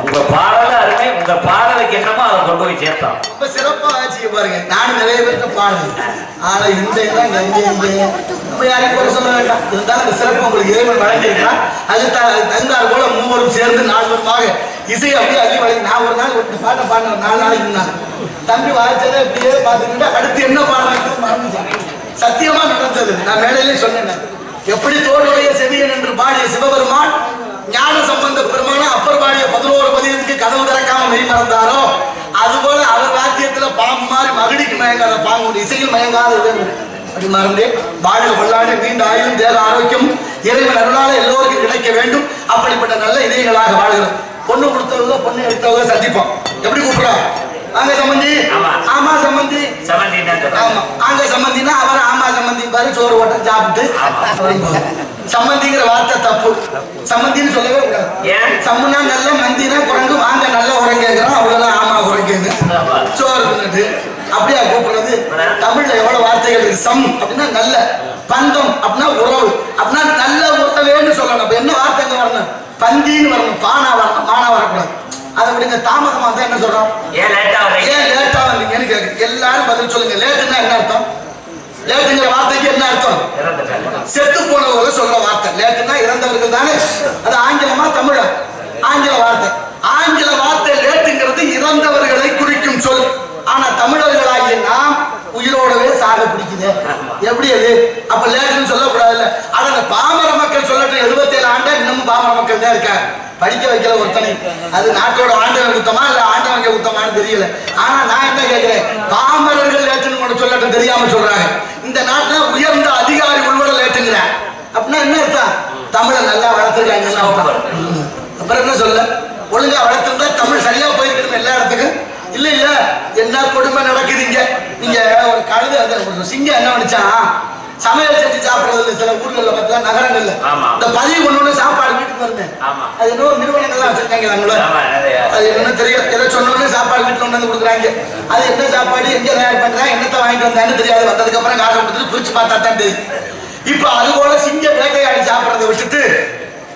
உங்க பாடல அருமை, உங்க பாடலுக்கு என்னமோ அதை கொண்டு போய் சேர்த்தோம். ரொம்ப சிறப்பா ஆச்சு பாருங்க. நானும் நிறைய பேருக்கு பாடுது. ஆனா இந்த இதெல்லாம் நம்ம யாரையும் குறை சொல்ல வேண்டாம். இருந்தாலும் அந்த சிறப்பு உங்களுக்கு இறைவன் வழங்கியிருக்கலாம். அது தகுந்தாறு போல மூவரும் சேர்ந்து 4 வருமாக இசை அப்படியே அள்ளி வழங்கி. நான் ஒரு நாள் ஒரு பாட்டை பாடினேன் 4 நாளைக்கு முன்னாள். தம்பி வாய்ச்சதை இப்படியே பார்த்துக்கிட்டு அடுத்து என்ன பாடுறாங்கன்னு மறந்துட்டேன். சத்தியமா நடந்தது. நான் மேடையிலே சொன்னேன். எப்படி தோளுடைய செவியன் என்று பாடிய சிவபெருமான் ஞான சம்பந்த பெருமான அப்பர் பாடிய 11 பதியத்துக்கு கதவு திறக்காம மெய் மறந்தாரோ, அதுபோல அவர் வாத்தியத்துல பாம்பு மாதிரி மகிழிக்கு மயங்காத பாம்பு இசையில் மயங்காத அப்படி மறந்து வாழ்க கொள்ளாடு நீண்ட ஆயுளும் தேக ஆரோக்கியம் இறைவன் அருளால எல்லோருக்கும் கிடைக்க வேண்டும். அப்படிப்பட்ட நல்ல இதயங்களாக வாழ்கிறோம். பொண்ணு கொடுத்தவங்க பொண்ணு எடுத்தவங்க சந்திப்போம். எப்படி கூப்பிடுறோம்? அங்க சம்பந்தி, ஆமா சம்பந்தி, ஆமா அங்க சம்பந்தினா அவர் ஆமா சம்பந்தி பாரு சோறு ஓட்ட சாப்பிட்டு சம்பந்திங்கிற வார்த்தை தப்பு. சம்பந்தின்னு சொல்லவே கூடாது. சம்முனா நல்ல மந்தினா குரங்கு வாங்க நல்ல உரங்கேங்கிறோம். அவ்வளவுதான் ஆமா உரங்கேங்க சோறு தின்னுட்டு அப்படியா கூப்பிடுறது? தமிழ்ல எவ்வளவு வார்த்தைகள் இருக்கு. சம் அப்படின்னா நல்ல, பந்தம் அப்படின்னா உறவு அப்படின்னா நல்ல உறவேன்னு சொல்லணும். அப்ப என்ன வார்த்தைங்க வரணும்? பந்தின்னு வரணும், பானா வரணும், மானா வரக்கூடாது. அதை விடுங்க. தாமதமா தான் என்ன சொல்றோம்? ஏன் லேட்டா வந்தீங்கன்னு கேட்கு. எல்லாரும் பதில் சொல்லுங்க. லேட்டுன்னா என்ன அர்த்தம்? லேட்டுங்கிற வார்த்தைக்கு என்ன அர்த்தம்? செத்து போனவங்க சொல்ற வார்த்தை. லேட்டுன்னா இறந்தவர்கள் தானே. அது ஆங்கிலமா தமிழா? ஆங்கில வார்த்தை. ஆங்கில வார்த்தை லேட்டுங்கிறது இறந்தவர்களை குறிக்கும் சொல். ஆனா தமிழர்களாகிய நாம் உயிரோடவே சாக பிடிக்குது. எப்படி அது? அப்ப லேட்டுன்னு சொல்லக்கூடாது. ஆனா அந்த பாமர மக்கள் சொல்லட்டும். 77 ஆண்டா இன்னமும் பாமர மக்கள் தான் இருக்காங்க. படிக்க வைக்கல ஒருத்தனை. அது நாட்டோட ஆண்டவன் குத்தமா இல்ல ஆண்டவங்க குத்தமானு தெரியல. ஆனா நான் என்ன கேட்கிறேன், பாமரர்கள் லேட்டுன்னு மட்டும் சொல்லட்டும், தெரியாம சொல்றாங்க. இந்த நாட்டுல உயர்ந்த அதிகாரி உள்வட லேட்டுங்கிறேன் அப்படின்னா என்ன அர்த்தம்? தமிழை நல்லா வளர்த்துருக்காங்க. அப்புறம் என்ன சொல்ல? ஒழுங்கா வளர்த்துருந்தா தமிழ் சரியா போயிருக்கணும் எல்லா இடத்துக்கும். இல்ல இல்ல என்ன கொடுமை நடக்குது இங்க. நீங்க ஒரு கழுதை ஒரு சிங்கம் என்ன பண்ணிச்சான், சமையல் செஞ்சு சாப்பிடுறது சில ஊர்கள்ல பார்த்தா நகரங்கள்ல இந்த பதிவு கொண்டு சாப்பாடு வீட்டுக்கு வருது. அது என்ன நிறுவனங்கள்லாம் வச்சிருக்காங்க. அது என்ன தெரியும், எதை சொன்னோன்னு சாப்பாடு வீட்டுல கொண்டு வந்து கொடுக்குறாங்க. அது என்ன சாப்பாடு, எங்க தயார் பண்றாங்க, என்னத்தை வாங்கிட்டு வந்தான்னு தெரியாது. வந்ததுக்கு அப்புறம் காசை கொடுத்துட்டு பிரிச்சு பார்த்தா தான் தெரியும். இப்ப அது போல சிங்கம் வேட்டையாடி சாப்பிடறதை விட்டுட்டு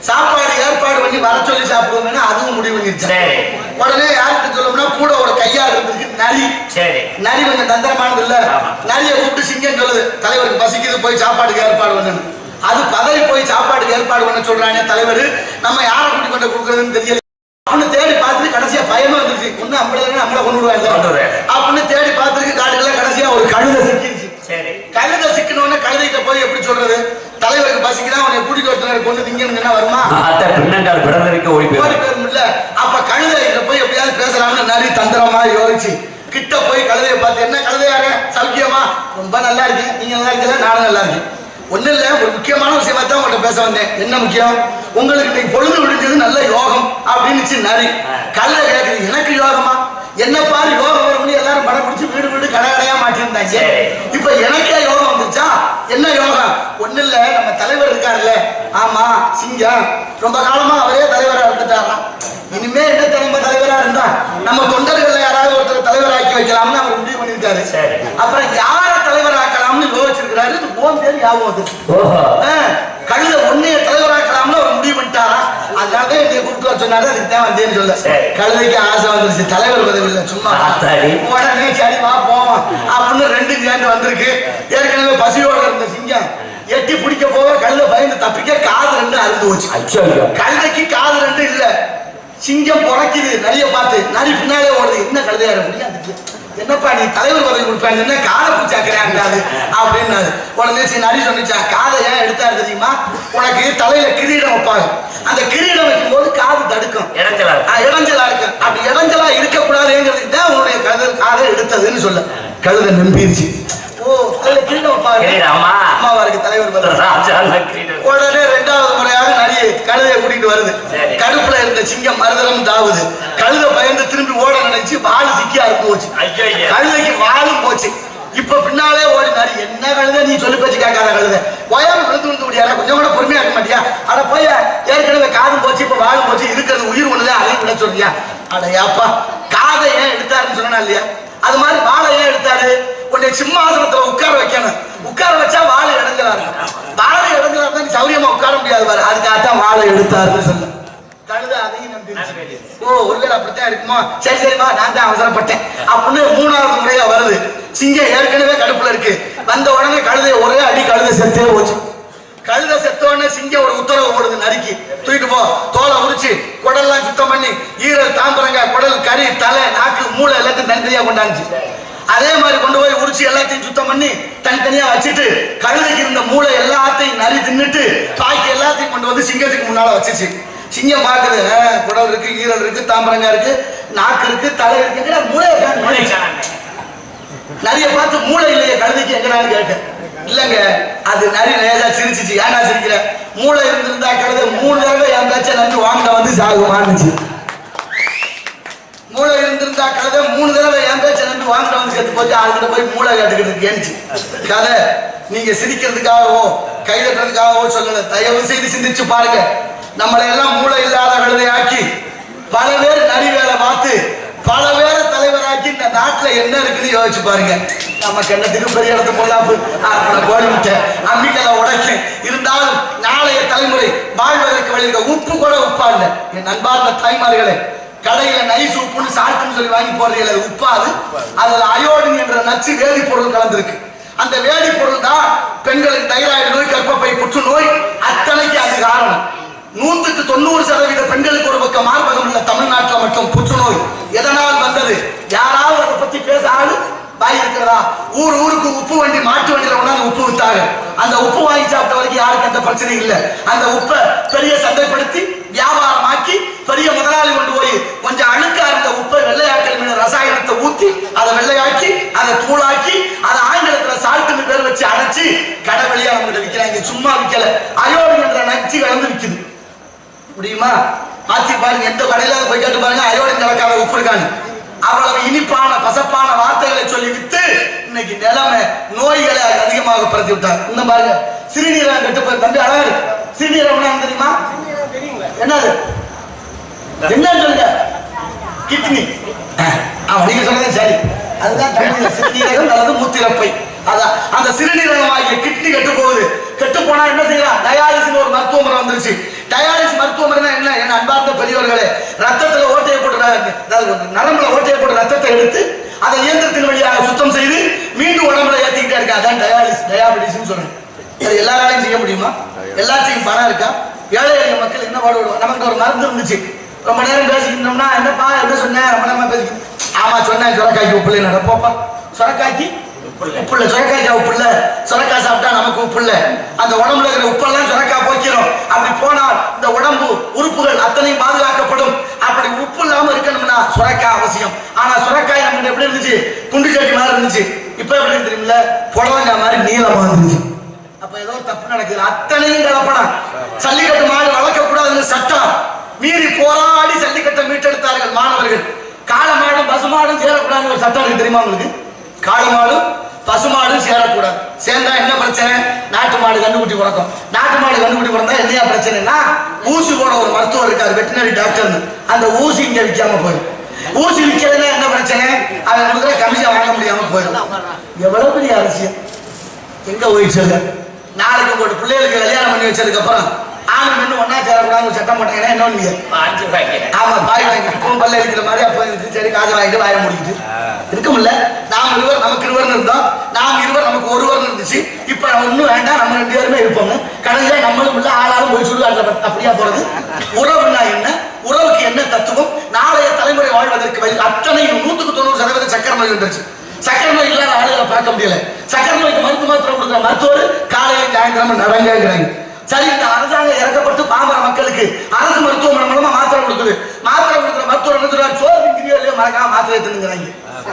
சாப்பாடு ஏற்பாடு பண்ணி வர சொல்லி சாப்பிடுவோம்னா அதுவும் முடிவு பண்ணிருச்சு. உடனே யாருக்கு சொல்லணும்னா கூட ஒரு கையாள் இருக்கு நரி. நரி கொஞ்சம் தந்திரமானது இல்ல. நரியை கூப்பிட்டு சிங்கம் சொல்லுது, தலைவருக்கு பசிக்குது போய் சாப்பாடுக்கு ஏற்பாடு பண்ணணும். அது பதறி போய் சாப்பாடுக்கு ஏற்பாடு பண்ண சொல்றாங்க தலைவர். நம்ம யாரை கூட்டி கொண்டு கொடுக்குறதுன்னு தெரியல. அப்படின்னு தேடி பார்த்துட்டு கடைசியா பயமா இருந்துச்சு. ஒண்ணு நம்மளை கொண்டு விடுவாங்க அப்படின்னு தேடி பார்த்துருக்கு. காட்டுல கடைசியா ஒரு கழுதை சிக்கிடுச்சு. கழுதை சிக்கணும்னா கழுதைகிட்ட போய் எப்படி சொல்றது? தலைவருக்கு பசிக்குதான் அவனை கூட்டிட்டு ஒருத்தர் கொண்டு திங்கன்னு வருமா? ஓடி போயிரும் இல்ல. அப்ப கழுதைகிட்ட போய் எப்படியாவது பேசலாம்னு நரி தந்திரமா யோசிச்சு கிட்ட போய் கழுதையை பார்த்து, என்ன கழுதையார சௌக்கியமா? ரொம்ப நல்லா இருக்கேன். நீங்க நல்லா இருக்கீங்களா? நானும் நல்லா இருக்கேன். ஒண்ணு இல்ல, ஒரு முக்கியமான விஷயமா தான் உங்கள்கிட்ட பேச வந்தேன். என்ன முக்கியம்? உங்களுக்கு இன்னைக்கு பொழுது விடுஞ்சது நல்ல யோகம் அப்படின்னு நரி. கழுதை கேட்குது, எனக்கு யோகமா? என்ன பாரு யோகம் வரும்னு எல்லாரும் படம் பிடிச்சி வீடு வீடு கடை கடையா மாட்டிருந்தாங்க. இப்ப எனக்கே யோகம் வந்துச்சா? என்ன யோகம்? ஒண்ணு இல்ல, நம்ம தலைவர் இருக்காருல்ல, ஆமா சிங்கம், ரொம்ப காலமா அவரே தலைவரா இருந்துட்டாராம். இனிமே என்ன தலைவரா இருந்தா நம்ம தொண்டர்கள் யாராவது ஒருத்தர் தலைவராக்கி வைக்கலாம்னு அவர் முடிவு பண்ணிருக்காரு. அப்புறம் யார தலைவராக்கலாம்னு யோசிச்சிருக்கிறாரு. ஓம் பேர் ஞாபகம். கழுத ஒன்னைய தலைவராக்கலாம்னு அவர் முடிவு பண்ணிட்டாரா. அதனால என்னை கூப்பிட்டு வர சொன்னாரு. அதுக்கு தான் வந்தேன்னு சொல்ல. கழுதைக்கு ஆசை வந்துருச்சு, தலைவர் பதவி இல்லை சும்மா. உடனே சரி வா போவோம் அப்படின்னு 2 சேர்ந்து வந்திருக்கு. ஏற்கனவே பசியோட இருந்த சிங்கம் எட்டி பிடிக்க போக கழுத பயந்து தப்பிக்க காது 2 அறுந்து போச்சு. கழுதைக்கு காது 2 இல்ல. சிங்கம் புறக்குது நரிய பார்த்து. நரி பின்னாலே ஓடுது. என்ன கழுதையார முடியாது, என்னப்பா நீ தலைவர் பதவி கொடுப்பாங்க காதை பூச்சாக்குறாங்க அப்படின்னு. உடனே நரி சொன்னிச்சா, காதை ஏன் எடுத்தாரு தெரியுமா? உனக்கு தலையில கிரீடம் வைப்பாங்க. அந்த கிரீடம் வைக்கும் போது காது தடுக்கும், இடைஞ்சலா இருக்கும். அப்படி இடைஞ்சலா இருக்கக்கூடாதுங்கிறதுக்கு தான் உன்னுடைய காதை எடுத்ததுன்னு சொல்ல. கழுதை நம்பிருச்சு. ஓ தலையில கிரீடம் வைப்பாங்க, அம்மாவா இருக்கு தலைவர் பதவி. உடனே 2வது முறையாக நரியை கழுதையை கூட்டிட்டு வருது. கடுப்புல இருந்த சிங்கம் மறுதலம் தாவுது. கழுதை பயந்து திரும்பி ஓட நினைச்சு வாழு சிக்கி அறுத்து போச்சு. கழுதைக்கு வாழும் போச்சு. இப்ப பின்னாலே ஓடி நரி, என்ன கழுதை நீ சொல்லி பேச்சு கேட்காத கழுதை, உயரம் விழுந்து விழுந்து முடியாதா, கொஞ்சம் கூட பொறுமையா இருக்க மாட்டியா? அட போய் ஏற்கனவே காதும் போச்சு, இப்ப வாழும் போச்சு, இருக்கிறது உயிர் ஒண்ணுதான், அதையும் விட சொல்றியா? அடையாப்பா காதை ஏன் எடுத்தாருன்னு சொன்னா இல்லையா? அது மாதிரி வாழை ஏன் எடுத்தாரு? உன்னை சிம்மாசனத்துல உட்கார வைக்கணும். உட்கார வச்சா வாழை இடைஞ்சலா இருக்கும். வாழை இடைஞ்சலா இருந்தா நீ சௌரியமா உட்கார முடியாது பாரு. அதுக்காகத்தான் வாழை எடுத்தாருன்னு சொல்ல. கழுதை அதையும் நம்பி ஓ ஒருவேளை அப்படித்தான் இருக்குமா, சரி சரிமா நான் தான் அவசரப்பட்டேன் அப்படின்னு 3வது முறையா வருது. சிங்கம் ஏற்கனவே கடுப்புல இருக்கு. வந்த உடனே கழுதை ஒரே அடி, கழுதை செத்தே போச்சு. கழுதை செத்தோடனே சிங்கம் ஒரு உத்தரவு போடுது, நறுக்கி தூக்கிட்டு போ, தோலை உரிச்சு குடல்லாம் சுத்தம் பண்ணி ஈரல் தாம்பரங்காய் குடல் கறி தலை நாக்கு மூளை எல்லாத்தையும் தனித்தனியா கொண்டாந்துச்சு. அதே மாதிரி கொண்டு போய் உரிச்சு எல்லாத்தையும் சுத்தம் பண்ணி தனித்தனியா வச்சுட்டு கழுதைக்கு இருந்த மூளை எல்லாத்தையும் நரி தின்னுட்டு பாக்கி எல்லாத்தையும் கொண்டு வந்து சிங்கத்துக்கு முன்னால வச்சிச்சு. சிங்கம் பாக்குது, குடல் இருக்கு, ஈரல் இருக்கு, தாம்பரங்காய் இருக்கு, நாக்கு இருக்கு, தலை இருக்கு, மூளை நிறைய பார்த்து மூளை இல்லையே கழுதைக்கு எங்கடான்னு கேட்டேன். இல்லங்க அது நரி நேரா சிரிச்சிச்சு. ஏன்னா சிரிக்கிற, மூளை இருந்திருந்தா கழுதை 3 தடவை என் பேச்சை நம்பி வாங்க வந்து சாகுமான்னுச்சு. மூளை இருந்திருந்தா கழுதை 3 தடவை என் பேச்சை நம்பி வாங்க வந்து செத்து போச்சு. அதுக்கிட்ட போய் மூளை கேட்டுக்கிட்டு ஏனிச்சு. கதை நீங்க சிரிக்கிறதுக்காகவோ கைதட்டுறதுக்காகவோ சொல்லல, தயவு செய்து சிந்திச்சு பாருங்க. நம்மளை எல்லாம் மூளை இல்லாத கழுதையாக்கி பல பேர் நரி வேலை பார்த்து பல பேரை தலைவராக்கி இந்த நாட்டுல என்ன இருக்குன்னு யோசிச்சு பாருங்க. நமக்கு என்னத்துக்கு பெரிய இடத்து பொல்லாப்பு கோழி முட்டை அம்மிக்கலை உடைக்க இருந்தாலும் நாளைய தலைமுறை வாழ்வதற்கு வழியிருக்க உப்பு கூட உப்பா இல்லை. என் நண்பார்ந்த தாய்மார்களே, கடையில நைஸ் உப்புன்னு சால்ட்டுன்னு சொல்லி வாங்கி போடுறீங்களே, உப்பாது. அதுல அயோடின் என்ற நச்சு வேதிப்பொருள் கலந்துருக்கு. அந்த வேதிப்பொருள் தான் பெண்களுக்கு தைராய்டு நோய், கர்ப்பப்பை புற்றுநோய் அத்தனைக்கு அது காரணம். 100க்கு 90% பெண்களுக்கு ஒரு பக்கம் மார்பகம் உள்ள தமிழ்நாட்டில் மட்டும் புற்றுநோய் எதனால் வந்தது? யாராவது அதை பத்தி பேச ஆளு வாய் இருக்கிறதா? ஊருக்கு உப்பு வண்டி மாட்டு வண்டியில கொண்டாந்து உப்பு வித்தாங்க. அந்த உப்பு வாங்கி சாப்பிட்ட வரைக்கும் யாருக்கு எந்த பிரச்சனையும் இல்லை. அந்த உப்பை பெரிய சந்தைப்படுத்தி வியாபாரமாக்கி பெரிய முதலாளி கொண்டு போய் கொஞ்சம் அழுக்கா இருந்த உப்பை வெள்ளையாக்கல் மீது ரசாயனத்தை ஊத்தி அதை வெள்ளையாக்கி அதை தூளாக்கி அதை ஆங்கிலத்துல சால்ட்டுன்னு பேர் வச்சு அடைச்சு கடை வழியா நம்மகிட்ட விற்கிறாங்க. சும்மா விற்கல, அயோடின் என்ற நச்சு கலந்து விற்குது. முடியுமா? மாத்தி பாருங்க, எந்த கடையில போய் கேட்டு பாருங்க, அயோடின் கலக்காத உப்பு இருக்காங்க. அவ்வளவு இனிப்பான பசப்பான வார்த்தைகளை சொல்லி வித்து இன்னைக்கு நிலைமை நோய்களை அதிகமாக பரத்தி விட்டார். இன்னும் பாருங்க, சிறுநீரகம் கெட்டு போய் தம்பி அழகா இருக்கு. சிறுநீரகம் தெரியுமா? என்னது என்ன சொல்லுங்க? கிட்னி. நீங்க சொன்னதே சரி, அதுதான் தமிழ் சிறுநீரகம் அல்லது மூத்திரப்பை. அதான் அந்த சிறுநீரகம் ஆகிய கிட்னி கெட்டு போகுது. கெட்டு போனா என்ன செய்யலாம்? டயாலிசிஸ் ஒரு மருத்துவ முறை வந்துருச்சு. டயாலிசிஸ் மருத்துவ முறை என்ன? என் அன்பார்ந்த பெரியவர்களே, ரத்தத்துல ஓட்டையை போட்டு நரம்புல ஓட்டையை போட்டு ரத்தத்தை எடுத்து அதை இயந்திரத்தின் வழியாக சுத்தம் செய்து மீண்டும் உடம்புல ஏற்றிக்கிட்டே இருக்கு. அதான் டயாலிசிஸ், டயாபெட்டிஸ் சொல்றேன். அது எல்லாராலையும் செய்ய முடியுமா? எல்லாத்தையும் பணம் இருக்கா? ஏழை எளிய மக்கள் என்ன பாடுபடுவோம்? நமக்கு ஒரு மருந்து இருந்துச்சு, ரொம்ப நேரம் பேசிக்கிட்டோம்னா என்னப்பா என்ன சொன்னேன், ரொம்ப நேரமா பேசிக்கிட்டு ஆமா சொன்னேன், சுரக்காய்க்கு உப்பு இல்லை நடப்போப்பா, சுரக்காய்க்கு உப்பு இல்லை, சுரக்காய்க்கா உப்பு இல்லை, சுரக்காய் சாப்பிட்டா நமக்கு உப்பு இல்லை. அந்த உடம்புல இருக்கிற உப்பெல்லாம் சுரக்காய் போக்கிறோம். அப்படி போனால் இந்த உடம்பு உறுப்புகள் அத்தனையும் பாதுகாக்கப்படும். அப்படி உப்பு இல்லாம இருக்கணும்னா சுரக்காய் அவசியம். ஆனா சுரக்காய் நம்ம எப்படி இருந்துச்சு? குண்டு சட்டி மாதிரி இருந்துச்சு. இப்ப எப்படி தெரியுமில்ல, புடலங்காய் மாதிரி நீளமா இருந்துச்சு. அப்ப ஏதோ தப்பு நடக்குது. அத்தனையும் கலப்படம். ஜல்லிக்கட்டு மாடு வளர்க்க கூடாதுன்னு சட்டம் மீறி போராடி ஜல்லிக்கட்டை மீட்டெடுத்தார்கள் மாணவர்கள். காளமாடும் பசுமாடும் சேரக்கூடாதுன்னு ஒரு சட்டம் இருக்கு, தெரியுமா உங்களுக்கு? காளமாடும் பசுமாடும் சேரக்கூடாது. சேர்ந்தா என்ன பிரச்சனை? நாட்டு மாடு கண்டுபிடி பிறக்கும். நாட்டு மாடு கண்டுபிடி பிறந்தா என்னையா பிரச்சனைனா, ஊசி போட ஒரு மருத்துவர் இருக்காரு, வெட்டினரி டாக்டர்னு. அந்த ஊசி இங்க விற்காம போயிடும். ஊசி விற்கிறதுனா என்ன பிரச்சனை? அவன் கொடுக்குற கமிஷன் வாங்க முடியாம போயிடும். எவ்வளவு பெரிய அரசியல் எங்க போயிடுச்சு? நாளைக்கு உங்களோட பிள்ளைகளுக்கு கல்யாணம் பண்ணி வச்சதுக்கு அப்புறம் ஆணும் பெண்ணு ஒன்னா சேரக்கூடாது சட்டம் போட்டாங்கன்னா என்ன? ஆமா, பாய் வாங்கி இப்பவும் பல்ல இருக்கிற மாதிரி அப்ப சரி காசை வாங்கிட்டு வாய முடிக்கிட்டு இருக்கும்ல. நாம் இருவர் நமக்கு இருவர்னு இருந்தோம், நாம் இருவர் நமக்கு ஒருவர்னு இருந்துச்சு. இப்ப ஒன்னும் வேண்டாம், நம்ம 2 பேருமே இருப்போம். கடைசியா நம்மளும் இல்ல ஆளாலும் போய் சுடுகாட்டுல அப்படியா போறது? உறவுனா என்ன? உறவுக்கு என்ன தத்துவம்? நாளைய தலைமுறை வாழ்வதற்கு வழி அத்தனை 100க்கு 90% சக்கரை நோய் வந்துருச்சு. சக்கரை நோய் இல்லாத ஆளுகளை பார்க்க முடியல. சக்கரை நோய்க்கு மருந்து மாத்திரம் கொடுக்குற மருத்துவர் காலையில் சாயந்திரமா நடங்கிறாங்க. சரி, இந்த அரசாங்கம் இறக்கப்பட்டு பாமர மக்களுக்கு அரசு மருத்துவமனை மூலமா மாத்திரை கொடுக்குது. மாத்திரை கொடுக்குற மருத்துவர் என்ன சொல்றாரு? சோறு மறக்காம மாத்திரை தின்னுங்கிறாங்க.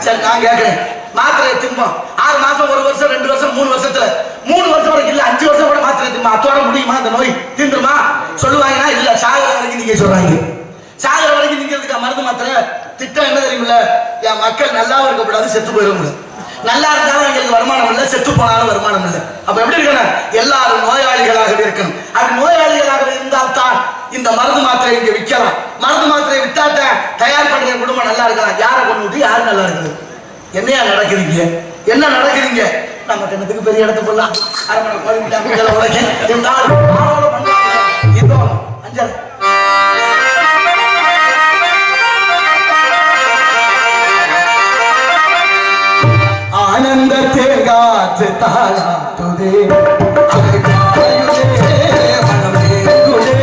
சரி, நான் கேட்கிறேன், மாத்திரையை திம்போம் 6 மாசம், 1 வருஷம், 2 வருஷம், 3 வருஷத்துல 3 வருஷம் வரைக்கும் இல்ல 5 வருஷம் கூட மாத்திரை திம்பா அத்தோட முடியுமா? அந்த நோய் தீந்துருமா? சொல்லுவாங்கன்னா இல்ல, சாகர வரைக்கும் நீங்க சொல்றாங்க. சாகர வரைக்கும் நீங்க இருக்க மருந்து மாத்திரை திட்டம் என்ன தெரியுமில்ல? என் மக்கள் நல்லாவும் இருக்கக்கூடாது, செத்து போயிடும். நல்லா இருந்தாலும் எங்களுக்கு வருமானம் இல்லை, செத்து போனாலும் வருமானம் இல்லை. அப்ப எப்படி இருக்கணும்? எல்லாரும் நோயாளிகளாகவே இருக்கணும். அப்படி நோயாளிகளாக இருந்தால்தான் இந்த மருந்து மாத்திரை இங்க விற்கலாம். மருந்து மாத்திரை வித்தாட்ட தயார் பண்ற குடும்பம் நல்லா இருக்கலாம். யாரை கொண்டு விட்டு யாரு நல்லா இருக்குது? என்னையா நடக்குதுங்க? என்ன நடக்குதுங்க? நம்ம கண்ணத்துக்கு பெரிய இடத்து போடலாம். அரமனை கோயில் உடைக்க காற்று தாளாட்டுதே அலை பாயுதே மனம் ஏங்குதே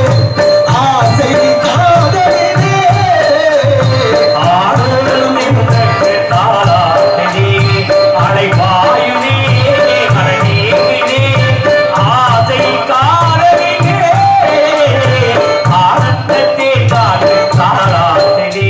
ஆசை காதலிலே ஆடலும் எங்களுக்கு தாளாட்டுதே அலை பாயுதே மனம் ஏங்குதே ஆசை காதலிலே ஆனந்தத்தை காற்று தாளாட்டுதே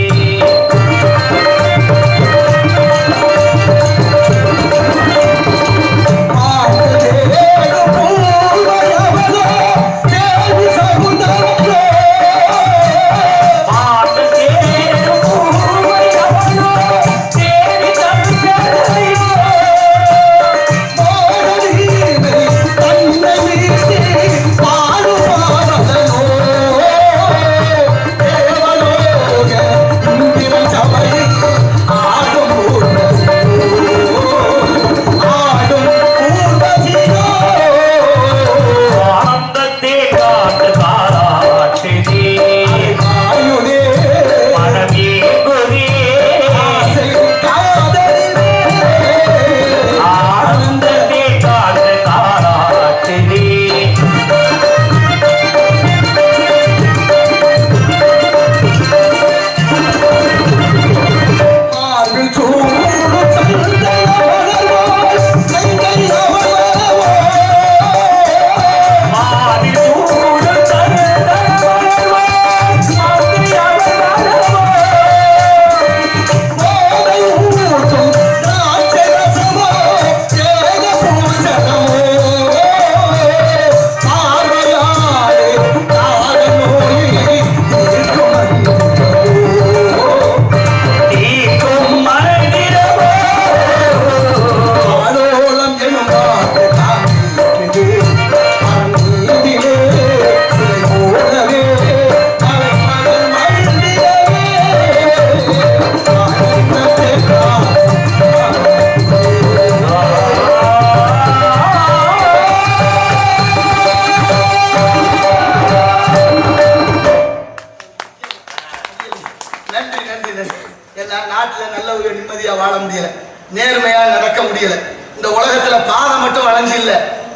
நேர்மையா நடக்க முடியல. இந்த உலகத்துல பாதை மட்டும் வளைஞ்சு இல்ல,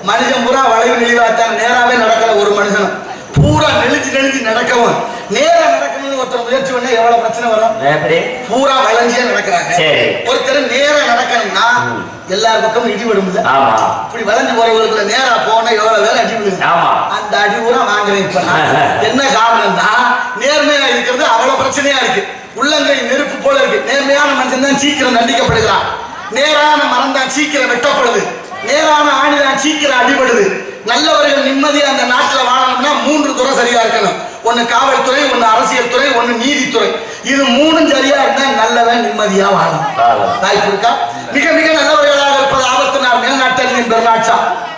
மனுஷன் பூரா வளைவு நெளிவாத்தான் நேராவே நடக்கல. ஒரு மனுஷனும் பூரா நெளிஞ்சு நடக்கவும் நேரா நடக்கணும்னு ஒருத்தர் முயற்சி பண்ண எவ்வளவு பிரச்சனை வரும். பூரா வளைஞ்சே நடக்கிறாங்க. ஒருத்தர் நேரா நடக்கணும்னா எல்லா பக்கமும் இடி விடும்ல. இப்படி வளைஞ்சு போறவங்களுக்குள்ள நேரா போனா எவ்வளவு வேலை அடி விடுது. அந்த அடி பூரா வாங்குறேன். இப்ப என்ன காரணம்னா நேர்மையா இருக்கிறது அவ்வளவு பிரச்சனையா இருக்கு. உள்ளங்கை நெருப்பு போல இருக்கு. நேர்மையான மனுஷன் தான் சீக்கிரம் தண்டிக்கப்படுகிறான். நேரான மரம் தான் சீக்கிரம் வெட்டப்படுது. நேரான ஆணி தான் சீக்கிரம் அடிபடுது. நல்லவர்கள் நிம்மதியா அந்த நாட்டுல வாழணும்னா 3 துறை சரியா இருக்கணும். ஒண்ணு காவல்துறை, ஒண்ணு அரசியல் துறை, ஒண்ணு நீதித்துறை. இது 3ம் சரியா இருந்தா நல்லவன் நிம்மதியா வாழும். வாய்ப்பு இருக்கா? மிக மிக நல்லவர்களாக இருப்பது ஆபத்து. நான் மேல்நாட்டறிஞன் பெருநாட்சா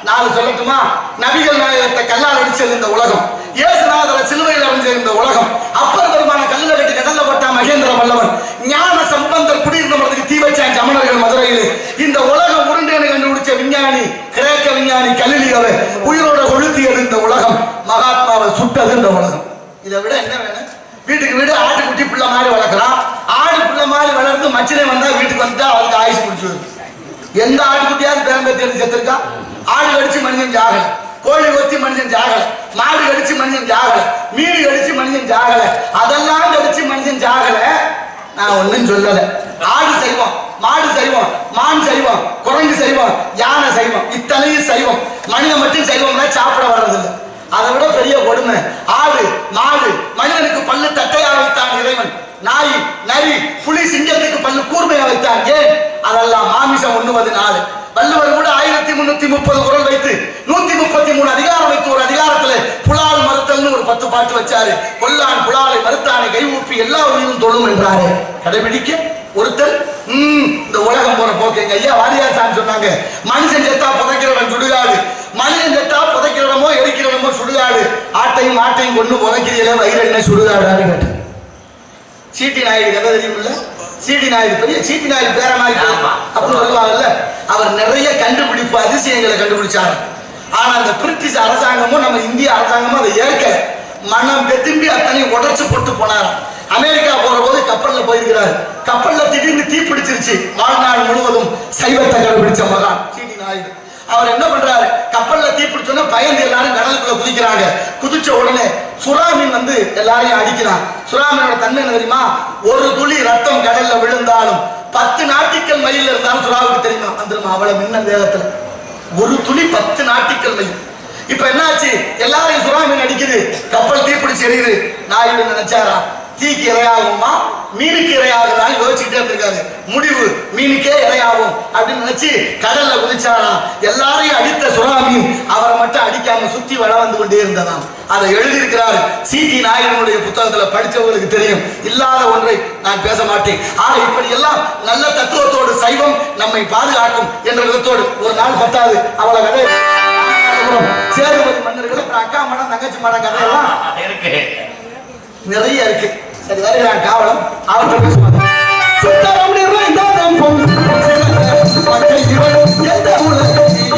4 சொல்லட்டுமா? நபிகள் நாயகத்தை கல்லால் அடிச்சது இந்த உலகம். இயேசுநாதரை சிலுவையில் அடைஞ்சது இந்த உலகம். அப்பர் பெருமான கல்லுல கட்டி கடல்ல போட்டா மகேந்திர வல்லவன். ஞான சம்பந்தர் குடியிருந்த மரத்துக்கு தீ வச்சான் ஜமனர்கள் மதுரையில். இந்த உலகம் உருண்டேன்னு கண்டுபிடிச்ச விஞ்ஞானி கிரேக்க விஞ்ஞானி கலிலியோவை உயிரோட கொளுத்தியது இந்த உலகம். மகாத்மாவை சுட்டது இந்த உலகம். இதை விட என்ன வேணும்? வீட்டுக்கு வீடு ஆட்டுக்குட்டி பிள்ளை மாதிரி வளர்க்கலாம். ஆடு பிள்ளை மாதிரி வளர்ந்து மச்சினை வந்தா வீட்டுக்கு வந்தா அவருக்கு ஆயுசு முடிச்சு. எந்த ஆட்டுக்குட்டியாவது பேரம்பேத்தி செத்துருக்கா? ஆடு கடிச்சு மனிதன் ஜாகல, கோழி கொத்தி மனிதன் ஜாகல, மாடு கடிச்சு மனிதன் ஜாகல, மீன் கடிச்சு மனிதன் ஜாகல, அதெல்லாம் கடிச்சு மனிதன் ஜாகல. நான் ஒன்னும் சொல்லல. ஆடு செய்வோம், மாடு செய்வோம், மான் செய்வோம், குரங்கு செய்வோம், யானை செய்வோம், இத்தனையும் செய்வோம். மனிதன் மட்டும் செய்வோம்னா சாப்பிட வர்றதில்லை. அதை விட பெரிய கொடுமை ஆடு மாடு. மனிதனுக்கு பல்லு தட்டையா வைத்தான் இறைவன். நாய் நரி புலி சிங்கத்துக்கு பல்லு கூர்மையா வைத்தான். ஏன்? அதெல்லாம் மாமிசம் உண்ணுவதனால. வள்ளுவர் கூட 1330 குரல் வைத்து 133 அதிகாரம் வைத்து ஒரு அதிகாரத்துல புலால் மறுத்தல்னு ஒரு 10 பாட்டு வச்சாரு. கொல்லான் புலாலை மறுத்தானை கை ஊப்பி எல்லா உயிரும் தொழும் என்றாரு. கடைபிடிக்க ஒருத்தர் இந்த உலகம் போற போக்கு. எங்க ஐயா வாரியார் சாமி சொன்னாங்க, மனுஷன் செத்தா புதைக்கிறவன் சுடுகாடு, மனுஷன் செத்தா புதைக்கிறடமோ எரிக்கிறடமோ சுடுகாடு. ஆட்டையும் மாட்டையும் கொண்டு புதைக்கிறீங்களே வயிறு என்ன சுடுகாடான்னு கேட்டு. சீட்டி நாயுடு கதை தெரியுமில்ல? சீட்டி நாயுடு பெரிய சீட்டி நாயுடு பேர மாதிரி அப்படின்னு சொல்லுவாங்கல்ல. அவர் நிறைய கண்டுபிடிப்பு அதிசயங்களை கண்டுபிடிச்சாரு. ஆனா அந்த பிரிட்டிஷ் அரசாங்கமும் நம்ம இந்திய அரசாங்கமும் அதை ஏற்க மனம் வெதும்பி அத்தனை உடைச்சு போட்டு போனாராம். அமெரிக்கா போற போது கப்பல்ல போயிருக்கிறாரு. கப்பல்ல திடீர்னு தீ பிடிச்சிருச்சு. வாழ்நாள் முழுவதும் சைவத்தை கண்டுபிடிச்ச மகான் சீட்டி நாயுடு. அவர் என்ன பண்றாரு, கப்பல்ல தீ பிடிச்சோன்னா பயந்து எல்லாரும் கடலுக்குள்ள குதிக்கிறாங்க. குதிச்ச உடனே சுறாமீன் வந்து எல்லாரையும் அடிக்கிறான். சுறாமீனோட தன்மை என்ன தெரியுமா, ஒரு துளி ரத்தம் கடல்ல விழுந்தாலும் 10 நாட்டிக்கல் மைல் இருந்தாலும் சுறாவுக்கு தெரியுமா வந்துருமா, அவ்வளவு மின்னல் வேகத்துல ஒரு துளி 10 நாட்டிக்கல் மைல். இப்ப என்னாச்சு, எல்லாரையும் சுறாமீன் அடிக்குது, கப்பல் தீப்பிடிச்சு எரியுது. நாயுடு நினைச்சாரா, தீக்கு இரையாகுமா மீனுக்கு இரையாகுதான் யோசிச்சுட்டே இருந்திருக்காரு. முடிவு மீனுக்கே இரையாகும் அப்படின்னு நினைச்சு கடல்ல குதிச்சாராம். எல்லாரையும் அடித்த சுறாமீன் அவரை மட்டும் அடிக்காம சுத்தி வள வந்து கொண்டே இருந்ததாம். அதை எழுதியிருக்கிறார் சி.டி. நாயுடனுடைய புத்தகத்துல, படிச்சவங்களுக்கு தெரியும். இல்லாத ஒன்றை நான் பேச மாட்டேன். ஆக இப்படி எல்லாம் நல்ல தத்துவத்தோடு சைவம் நம்மை பாதுகாக்கும் என்ற விதத்தோடு ஒரு நாள் பத்தாது அவளை கதை சேதுபதி மன்னர்கள், அப்புறம் அக்கா மடம் தங்கச்சி மடம் கதையெல்லாம் நிறைய இருக்கு. சரி வருகிறான் காவலம், அவற்றை பேசுவாங்க. சுத்தரம் நிறைந்ததம் எந்த உலகத்திலே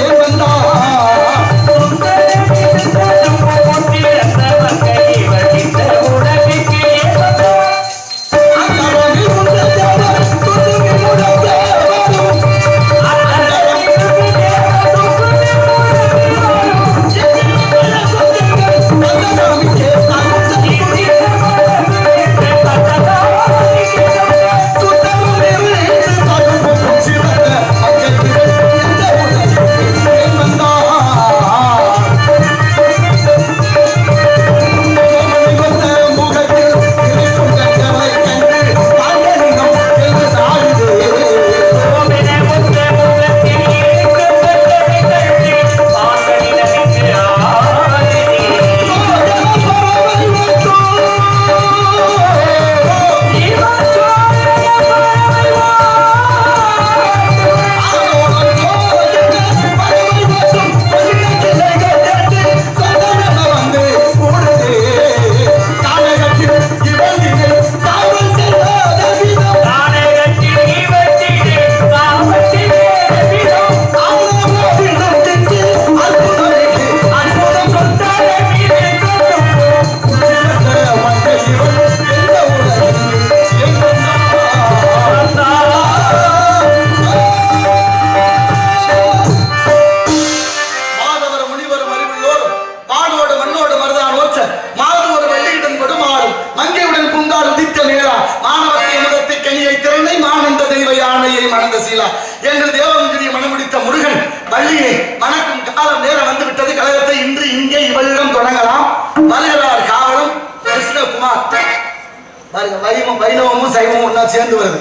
என்று தேவமந்திரியை மனமுடித்த முருகன் வள்ளியை வணக்கம் காலம் நேரம் வந்து விட்டது. கழகத்தை இன்று இங்கே இவளிடம் தொடங்கலாம். வருகிறார் காவலம் கிருஷ்ணகுமார். வைணவமும் சைவமும் ஒன்னா சேர்ந்து வருது.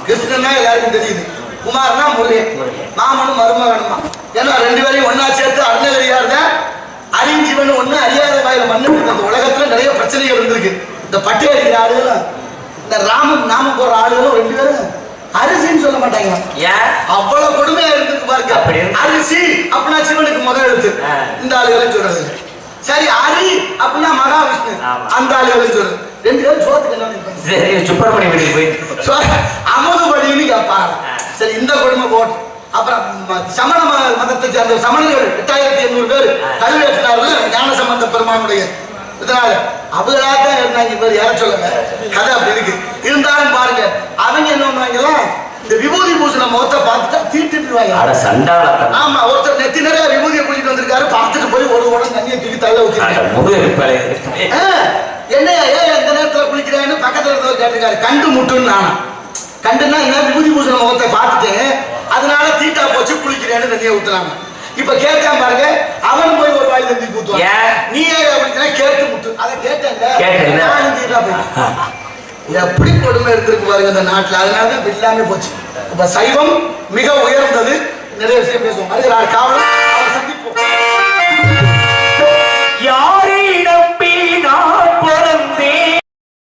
கிருஷ்ணன்னா எல்லாருக்கும் தெரியுது, குமார்னா முருகன், மாமனும் மருமகனுமா. ஏன்னா 2 பேரையும் ஒன்னா சேர்த்து அருணகிரியார் தான் அறிஞ்சிவன் ஒண்ணு அறியாத வாயில மண்ணு. அந்த உலகத்துல நிறைய பிரச்சனைகள் இருந்திருக்கு. இந்த பட்டியல் ஆளுகளும் இந்த ராமன் நாம போற ஆளுகளும் 2 பேரும் அரிசின்னு சொல்ல மாட்டாங்க. அவ்வளவு கொடுமையா இருக்கு பாருங்க. அரிசி அப்படின்னா சிவனுக்கு முதல் எழுத்து, இந்த ஆளுகளும் சொல்றது. சரி அரி அப்படின்னா மகாவிஷ்ணு, அந்த ஆளுகளும் சொல்றது. 2 பேரும் சோத்துக்கு சுப்பிரமணிய வீட்டுக்கு போய் அமுதுபடின்னு கேட்பாங்க. சரி இந்த கொடுமை போட்டு அப்புறம் சமண மதத்தை சேர்ந்த சமணர்கள் 8800 பேர் கல்வெட்டினார்கள் ஞான சம்பந்த பெருமானுடைய. இதனால அவங்களாத்தான் இருந்தாங்க. இப்ப யார சொல்லுங்க, கதை அப்படி இருக்கு. இருந்தாலும் பாருங்க, அவங்க என்ன பண்ணுவாங்கலாம், இந்த விபூதி பூசின முகத்தை பார்த்துட்டா தீட்டுவாங்க. ஆமா, ஒருத்தர் நெத்தி நிறைய விபூதியை பூசிட்டு வந்திருக்காரு, பார்த்துட்டு போய் ஒரு உடம்பு தண்ணியை தூக்கி தள்ள ஊத்தி என்னையா ஏன் எந்த நேரத்துல குளிக்கிறான்னு பக்கத்துல இருந்தவர் கேட்டிருக்காரு. கண்டு முட்டுன்னு நானா, கண்டுன்னா என்ன, விபூதி பூசின முகத்தை பார்த்துட்டு அதனால தீட்டா போச்சு குளிக்கிறேன்னு தண்ணியை ஊத்துறாங்க. இப்ப கேட்காம பாருங்க, அவன் போய் ஒரு வாயில் தண்ணி ஊத்துவான். நீ ஏன் கேட்டு முட்டு, அதை கேட்டேன் நானும் தீட்டா போயிட்டேன். எப்படி கொடுமை எடுத்திருக்கு பாருங்க இந்த நாட்டுல. அதனாலதான் இல்லாம போச்சு. இப்ப சைவம் மிக உயர்ந்தது. நிறைய விஷயம் பேசுவோம். வருகிறார் காவலம்.